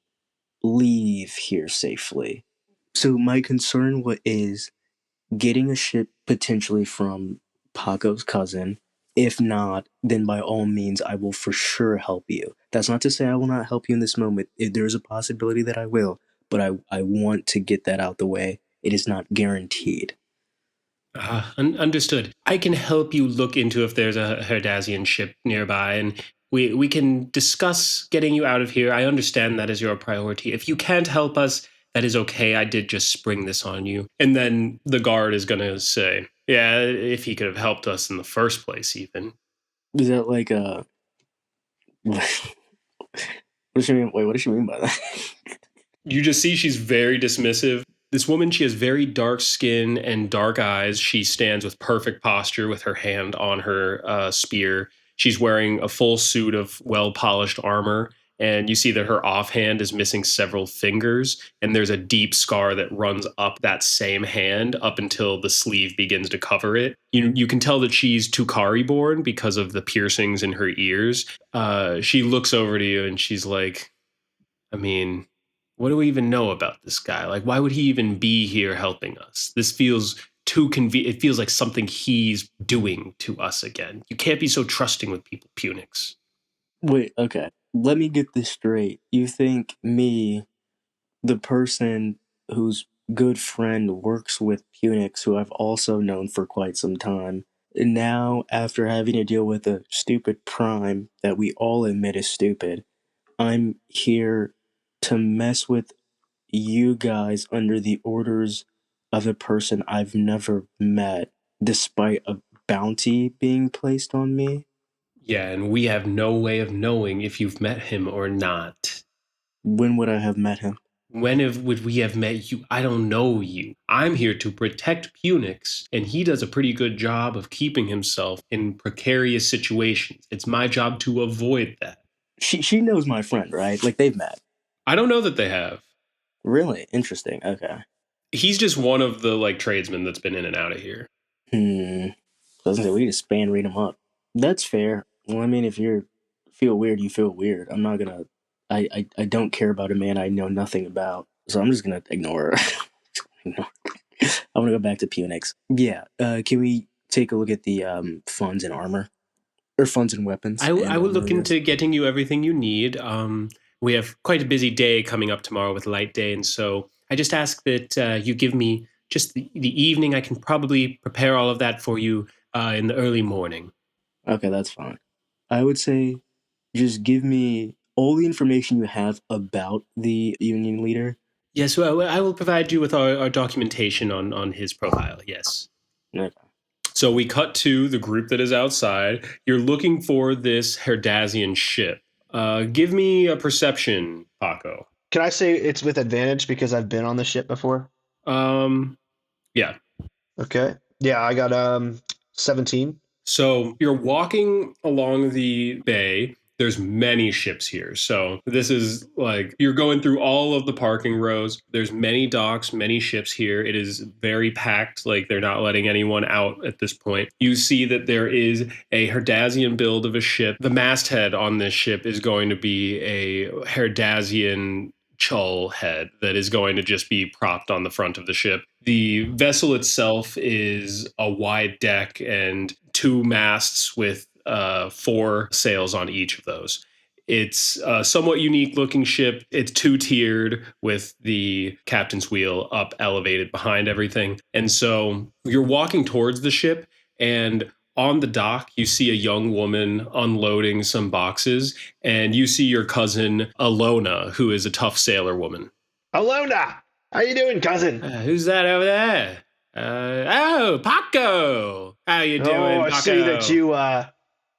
leave here safely. So my concern is getting a ship potentially from Paco's cousin. If not, then by all means, I will for sure help you. That's not to say I will not help you in this moment. There's a possibility that I will, but I want to get that out the way. It is not guaranteed. Understood. I can help you look into if there's a Herdazian ship nearby, and we can discuss getting you out of here. I understand that is your priority. If you can't help us, that is okay. I did just spring this on you. And then the guard is going to say, yeah, if he could have helped us in the first place, even. Is that like a... What does she mean? Wait, what does she mean by that? You just see she's very dismissive. This woman, she has very dark skin and dark eyes. She stands with perfect posture with her hand on her spear. She's wearing a full suit of well-polished armor, and you see that her offhand is missing several fingers, and there's a deep scar that runs up that same hand up until the sleeve begins to cover it. You can tell that she's Tukari-born because of the piercings in her ears. She looks over to you, and she's like, I mean... what do we even know about this guy? Like, why would he even be here helping us? This feels too convenient. It feels like something he's doing to us again. You can't be so trusting with people, Punix. Wait, okay. Let me get this straight. You think me, the person whose good friend works with Punix, who I've also known for quite some time, and now, after having to deal with a stupid prime that we all admit is stupid, I'm here to mess with you guys under the orders of a person I've never met, despite a bounty being placed on me? Yeah, and we have no way of knowing if you've met him or not. When would I have met him? Would we have met you? I don't know you. I'm here to protect Punix, and he does a pretty good job of keeping himself in precarious situations. It's my job to avoid that. She knows my friend, right? Like, they've met. I don't know that they have. Really? Interesting. Okay. He's just one of the, tradesmen that's been in and out of here. Doesn't say we just span read him up. That's fair. Well, I mean, if you feel weird, you feel weird. I'm not gonna... I don't care about a man I know nothing about, so I'm just gonna ignore her. I'm gonna go back to Punix. Yeah, can we take a look at the funds and armor? or funds and weapons. I will look yes. into getting you everything you need. We have quite a busy day coming up tomorrow with Light Day, and so I just ask that you give me just the evening. I can probably prepare all of that for you in the early morning. Okay, that's fine. I would say just give me all the information you have about the Union leader. Yes, well, I will provide you with our documentation on his profile, yes. Okay. So we cut to the group that is outside. You're looking for this Herdazian ship. Give me a perception, Paco. Can I say it's with advantage because I've been on the ship before? Yeah. Okay. Yeah, I got 17. So you're walking along the bay. There's many ships here. So this is like you're going through all of the parking rows. There's many docks, many ships here. It is very packed. Like they're not letting anyone out at this point. You see that there is a Herdazian build of a ship. The masthead on this ship is going to be a Herdazian chull head that is going to just be propped on the front of the ship. The vessel itself is a wide deck and 2 masts with 4 sails on each of those. It's a somewhat unique looking ship. It's 2-tiered with the captain's wheel up elevated behind everything. And so you're walking towards the ship, and on the dock, you see a young woman unloading some boxes, and you see your cousin, Alona, who is a tough sailor woman. Alona! How you doing, cousin? Who's that over there? Oh, Paco! How you doing, I Paco? see that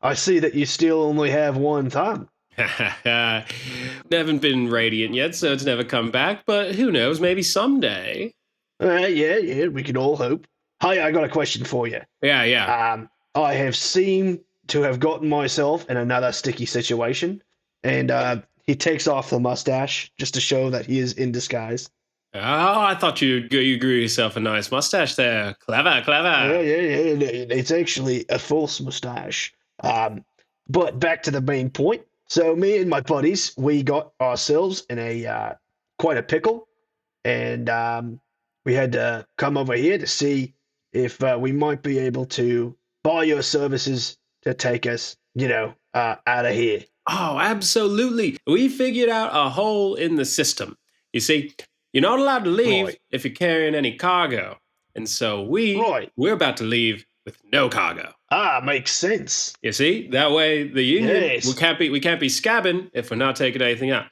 I see that you still only have one tongue. Haven't been radiant yet, so it's never come back, but who knows, maybe someday. Yeah, we can all hope. Hey, I got a question for you. Yeah. I have seemed to have gotten myself in another sticky situation, and he takes off the mustache just to show that he is in disguise. Oh, I thought you grew yourself a nice mustache there. Clever. Yeah. It's actually a false mustache. But back to the main point. So me and my buddies, we got ourselves in a quite a pickle, and we had to come over here to see if we might be able to buy your services to take us, out of here. Oh, absolutely. We figured out a hole in the system. You see, you're not allowed to leave if you're carrying any cargo. And so we're about to leave with no cargo. Makes sense. You see, that way the Union, Yes. we can't be scabbing if we're not taking anything out.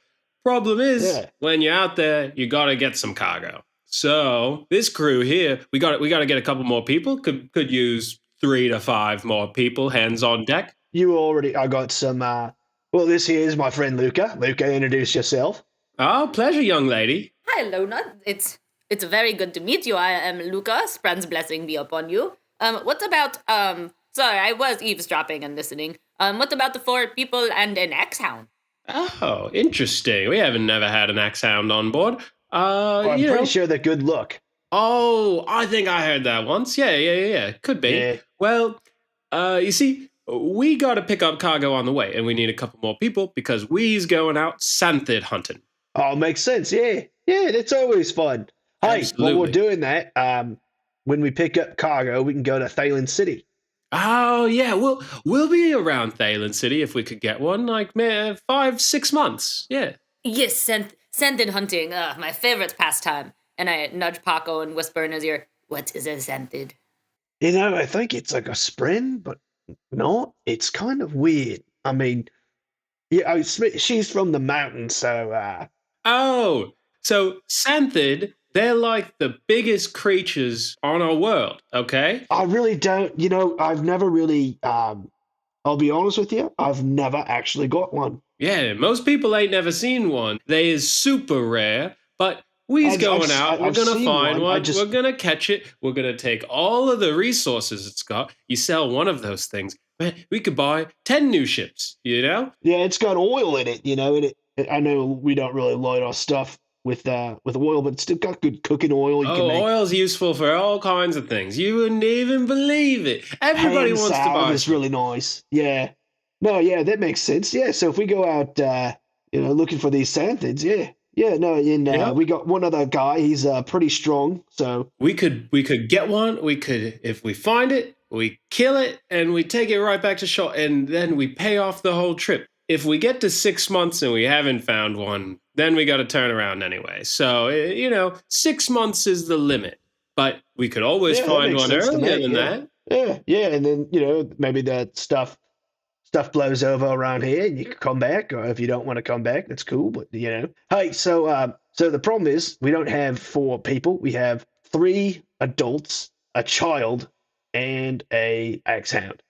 Problem is, when you're out there, you gotta get some cargo. So this crew here, we gotta get a couple more people. Could use 3 to 5 more people, hands on deck. I got some. This here is my friend Luca. Luca, introduce yourself. Oh, pleasure, young lady. Hi, Lona. It's very good to meet you. I am Luca. Spren's blessing be upon you. What about Sorry, I was eavesdropping and listening. What about the 4 people and an X-Hound? Oh, interesting. We haven't never had an X-Hound on board. I'm pretty sure they're good luck. Oh, I think I heard that once. Yeah. Could be. Yeah. Well, you see, we got to pick up cargo on the way, and we need a couple more people because we's going out Santhid hunting. Oh, makes sense. Yeah, that's always fun. Hey, Absolutely. while we're doing that, when we pick up cargo, we can go to Thalen City. Oh, yeah, we'll be around Thalen City if we could get one, like 5-6 months. Yeah. Yes, Sandin hunting, my favorite pastime. And I nudge Paco and whisper in his ear, "What is a Sandid?" I think it's like a Spren, but no, it's kind of weird. I mean, she's from the mountains, so. Oh, so Santhid, they're like the biggest creatures on our world, okay? I really don't, I've never really, I'll be honest with you, I've never actually got one. Yeah, most people ain't never seen one. They is super rare, but we's going out. We're going to find one. We're going to catch it. We're going to take all of the resources it's got. You sell one of those things, man, we could buy 10 new ships, Yeah, it's got oil in it, and I know we don't really load our stuff with oil, but it's still got good cooking oil. Oil's useful for all kinds of things. You wouldn't even believe it. Everybody wants to buy. It's really nice. Yeah. No, yeah, that makes sense. Yeah, so if we go out, looking for these Santhids, we got one other guy. He's pretty strong, so we could get one. We could, if we find it, we kill it, and we take it right back to shore, and then we pay off the whole trip. If we get to 6 months and we haven't found one, then we got to turn around anyway. So, 6 months is the limit. But we could always find one earlier than that. Yeah, and then, maybe that stuff blows over around here and you can come back, or if you don't want to come back, that's cool, but Hey, so the problem is we don't have 4 people. We have 3 adults, a child, and a axehound.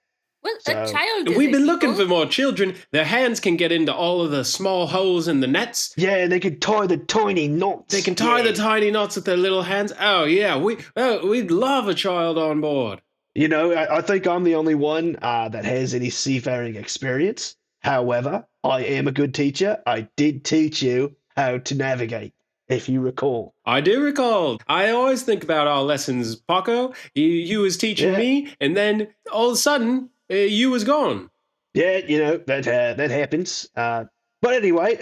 Well, a child is We've been looking for more children. Their hands can get into all of the small holes in the nets. Yeah, and they can tie the tiny knots. They can tie the tiny knots with their little hands. Oh, yeah, we'd love a child on board. I think I'm the only one that has any seafaring experience. However, I am a good teacher. I did teach you how to navigate, if you recall. I do recall. I always think about our lessons, Paco. You was teaching me, and then all of a sudden, you was gone. Yeah, that happens. But anyway,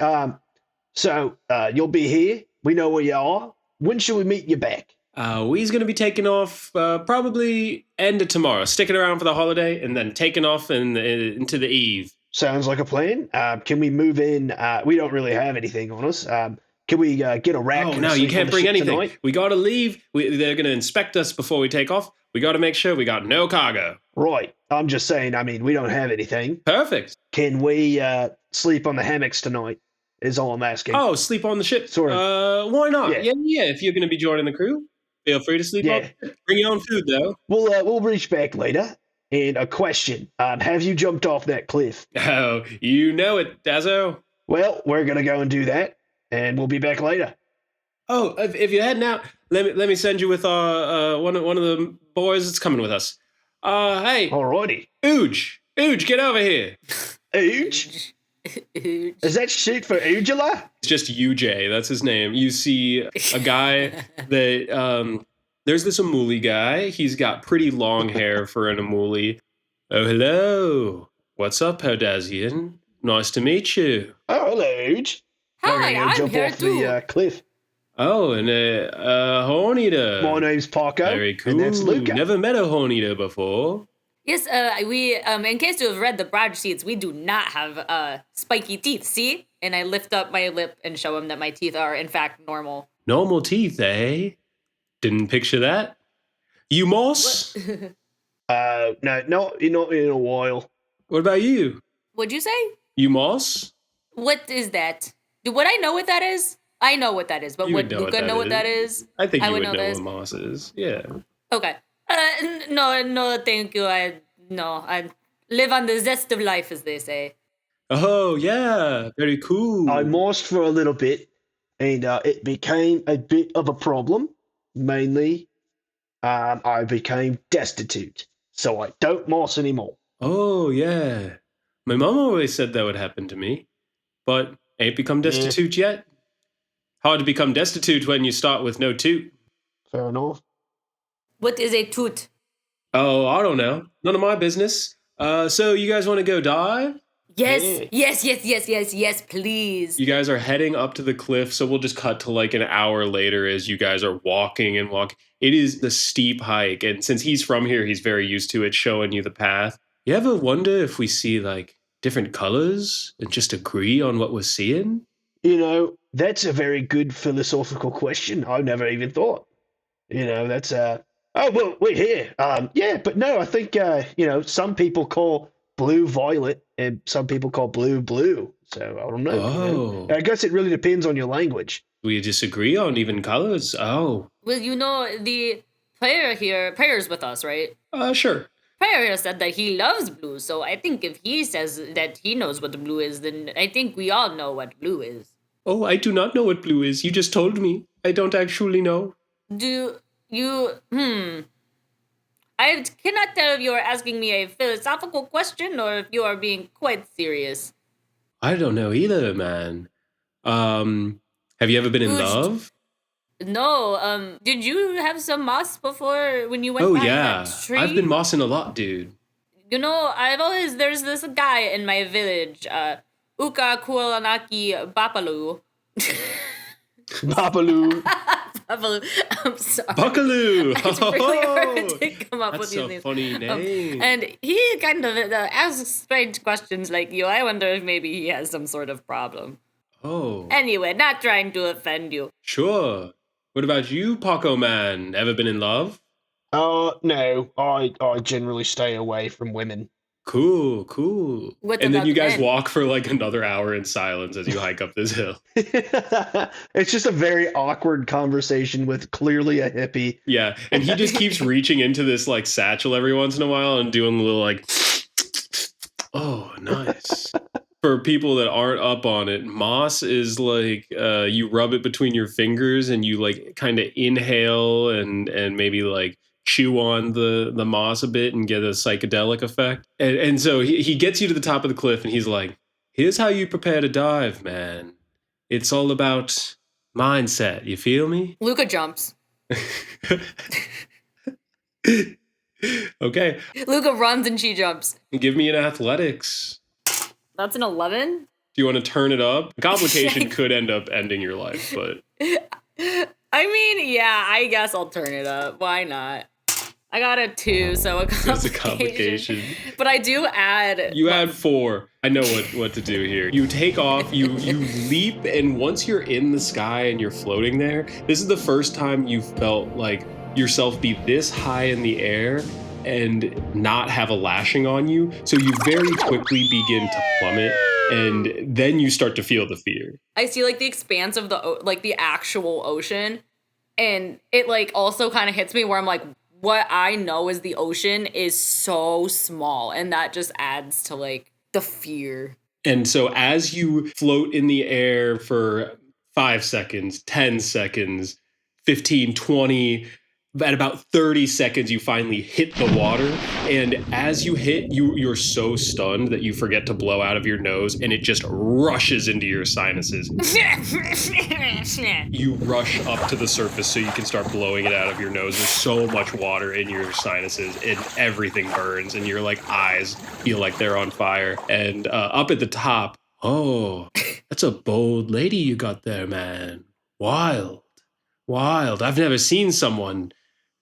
so you'll be here. We know where you are. When should we meet you back? We's going to be taking off probably end of tomorrow, sticking around for the holiday, and then taking off into the eve. Sounds like a plan. Can we move in? We don't really have anything on us. Can we get a rack? Oh, no, you can't bring anything. Tonight? We got to leave. They're going to inspect us before we take off. We got to make sure we got no cargo. Right. I'm just saying, we don't have anything. Perfect. Can we sleep on the hammocks tonight? Is all I'm asking. Oh, sleep on the ship? Sort of. Why not? Yeah, if you're going to be joining the crew, feel free to sleep on. Bring your own food, though. We'll reach back later. And a question. Have you jumped off that cliff? Oh, you know it, Dazzo. Well, we're going to go and do that, and we'll be back later. Oh, if you're heading out, let me send you with one of the boys that's coming with us. Hey. Alrighty. Ooge, get over here. Ooge? Is that shit for Ugula? It's just UJ. That's his name. You see a guy that there's this Emuli guy. He's got pretty long hair for an Emuli. Oh, hello. What's up, Herdazian? Nice to meet you. Oh, hello, Ooge. Hi, I'm jump here off too. The cliff. Oh, and Hornita. My name's Paco. Very cool. And that's Luca. Never met a Hornita before. Yes, we in case you have read the broadsheets, we do not have spiky teeth. See? And I lift up my lip and show him that my teeth are in fact normal. Normal teeth, eh? Didn't picture that. You moss? No, not in a while. What about you? What'd you say? You moss? What is that? Would I know what that is? I know what that is, but would Luca know what that is? I think you would know what what moss is. Yeah. Okay. No, thank you. I live on the zest of life, as they say. Oh, yeah. Very cool. I mossed for a little bit, and it became a bit of a problem. Mainly, I became destitute, so I don't moss anymore. Oh, yeah. My mom always said that would happen to me, but ain't become destitute yet. Hard to become destitute when you start with no toot. Fair enough. What is a toot? Oh, I don't know. None of my business. So you guys want to go dive? Yes, please. You guys are heading up to the cliff, so we'll just cut to like an hour later as you guys are walking. It is the steep hike, and since he's from here, he's very used to it, showing you the path. You ever wonder if we see like different colors and just agree on what we're seeing? That's a very good philosophical question. I've never even thought. That's oh, well, we're here. Yeah, but no, I think some people call blue violet and some people call blue. So I don't know. Oh. I guess it really depends on your language. We disagree on even colors. Oh. Well, the Prayer's with us, right? Sure. Prayer said that he loves blue, so I think if he says that he knows what the blue is, then I think we all know what blue is. Oh, I do not know what blue is. You just told me. I don't actually know. Do you, I cannot tell if you are asking me a philosophical question or if you are being quite serious. I don't know either, man. Have you ever been in love? No, did you have some moss before when you went by that tree? I've been mossing a lot, dude. There's this guy in my village, Uka Kualanaki Bapalu. Bapalu. I'm sorry. Buckaloo. It's really hard to come up with That's these a names. funny name. And he kind of asks strange questions like you. I wonder if maybe he has some sort of problem. Oh. Anyway, not trying to offend you. Sure. What about you, Paco Man? Ever been in love? No. I generally stay away from women. Cool. And then you guys walk for like another hour in silence as you hike up this hill. It's just a very awkward conversation with clearly a hippie. Yeah, and he just keeps reaching into this like satchel every once in a while and doing a little like, oh, nice. For people that aren't up on it, moss is like you rub it between your fingers and you like kind of inhale and maybe like chew on the moss a bit and get a psychedelic effect. And so he gets you to the top of the cliff and he's like, here's how you prepare to dive, man. It's all about mindset. You feel me? Luca jumps. Okay. Luca runs and she jumps. Give me an athletics. That's an 11? Do you want to turn it up? Complication could end up ending your life, but... I mean, yeah, I guess I'll turn it up. Why not? I got a 2, so a complication. It's a complication. But I do add... You add 4. I know what to do here. You take off, you leap, and once you're in the sky and you're floating there, this is the first time you've felt like yourself be this high in the air and not have a lashing on you. So you very quickly begin to plummet, and then you start to feel the fear. I see like the expanse of the actual ocean, and it like also kind of hits me where I'm like, what I know is the ocean is so small, and that just adds to like the fear. And so as you float in the air for 5 seconds, 10 seconds, 15, 20, at about 30 seconds, you finally hit the water. And as you hit, you're so stunned that you forget to blow out of your nose, and it just rushes into your sinuses. You rush up to the surface so you can start blowing it out of your nose. There's so much water in your sinuses, and everything burns, and your like eyes feel like they're on fire. And up at the top, oh, that's a bold lady you got there, man. Wild. I've never seen someone.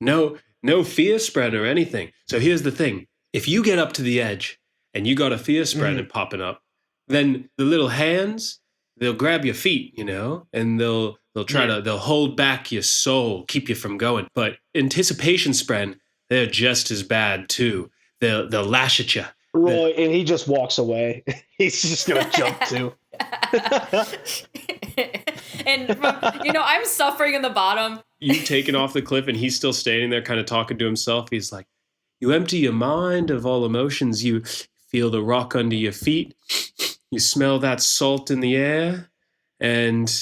No fear Spren or anything. So here's the thing. If you get up to the edge and you got a fear Spren and popping up, then the little hands, they'll grab your feet, you know, and they'll they'll hold back your soul, keep you from going. But anticipation Spren, they're just as bad too. They'll lash at you. Roy, and he just walks away. He's just gonna jump too. And I'm suffering in the bottom. You've taken off the cliff and he's still standing there kind of talking to himself. He's like, you empty your mind of all emotions. You feel the rock under your feet. You smell that salt in the air. And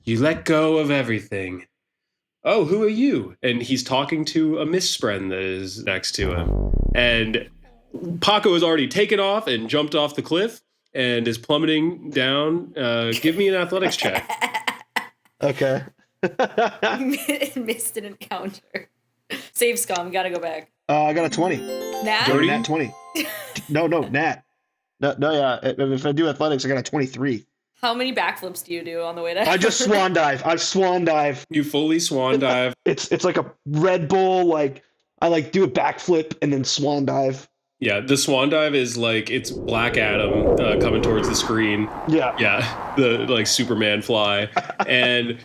you let go of everything. Oh, who are you? And he's talking to a Miss Spren that is next to him. And Paco has already taken off and jumped off the cliff and is plummeting down. Give me an athletics check. Okay. Missed an encounter. Save scum. Gotta go back. I got a 20. Nat? Nat 20. No, Nat. No, yeah. If I do athletics, I got a 23. How many backflips do you do on the way down? I just swan dive. I swan dive. You fully swan dive. It's like a Red Bull. Like I like do a backflip and then swan dive. Yeah, the swan dive is like, it's Black Adam coming towards the screen. Yeah, the like Superman fly. And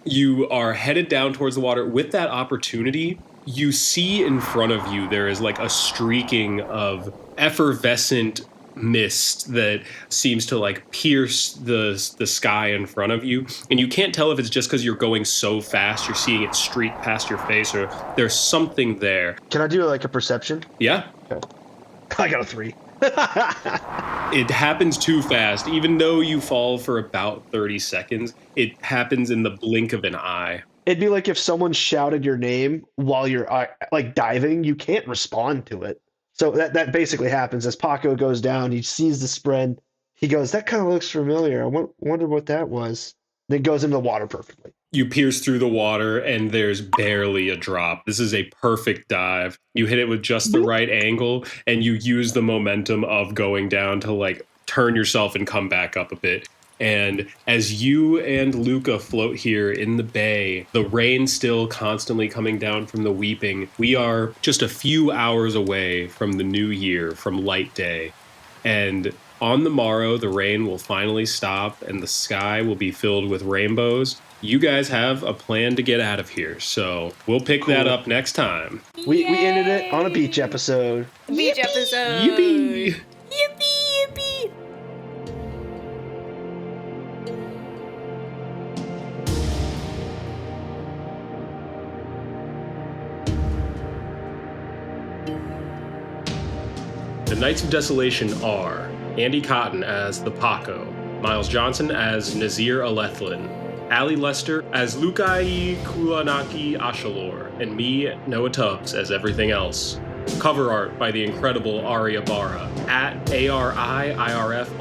you are headed down towards the water. With that opportunity, you see in front of you there is like a streaking of effervescent mist that seems to like pierce the sky in front of you. And you can't tell if it's just because you're going so fast, you're seeing it streak past your face, or there's something there. Can I do like a perception? Yeah. Okay. I got a 3. It happens too fast. Even though you fall for about 30 seconds, it happens in the blink of an eye. It'd be like if someone shouted your name while you're like diving, you can't respond to it. So that basically happens as Paco goes down. He sees the Spren. He goes, that kind of looks familiar. I wonder what that was. Then goes into the water perfectly. You pierce through the water and there's barely a drop. This is a perfect dive. You hit it with just the right angle and you use the momentum of going down to like turn yourself and come back up a bit. And as you and Luca float here in the bay, the rain still constantly coming down from the weeping, we are just a few hours away from the new year, from light day. And on the morrow, the rain will finally stop and the sky will be filled with rainbows. You guys have a plan to get out of here, so we'll pick that up next time. We ended it on a beach episode. Beach episode. Yippee! Yippee, yippee. The Knights of Desolation are Andy Cotton as the Paco, Miles Johnson as Nazir Alethlin, Ali Lester as Lukai Kulanaki Ashalor, and me, Noah Tubbs, as everything else. Cover art by the incredible Aria Barra, at ARIIRF_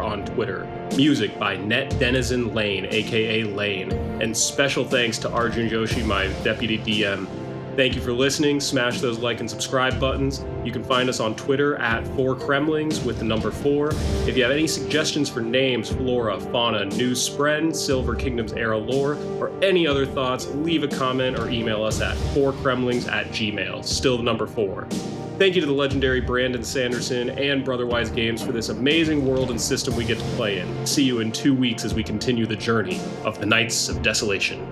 on Twitter. Music by Net Denizen Lane, aka Lane. And special thanks to Arjun Joshi, my deputy DM. Thank you for listening. Smash those like and subscribe buttons. You can find us on Twitter at 4Cremlings with the number 4. If you have any suggestions for names, flora, fauna, new Spren, Silver Kingdom's era lore, or any other thoughts, leave a comment or email us at 4cremlings@gmail. Still the number 4. Thank you to the legendary Brandon Sanderson and Brotherwise Games for this amazing world and system we get to play in. See you in 2 weeks as we continue the journey of the Knights of Desolation.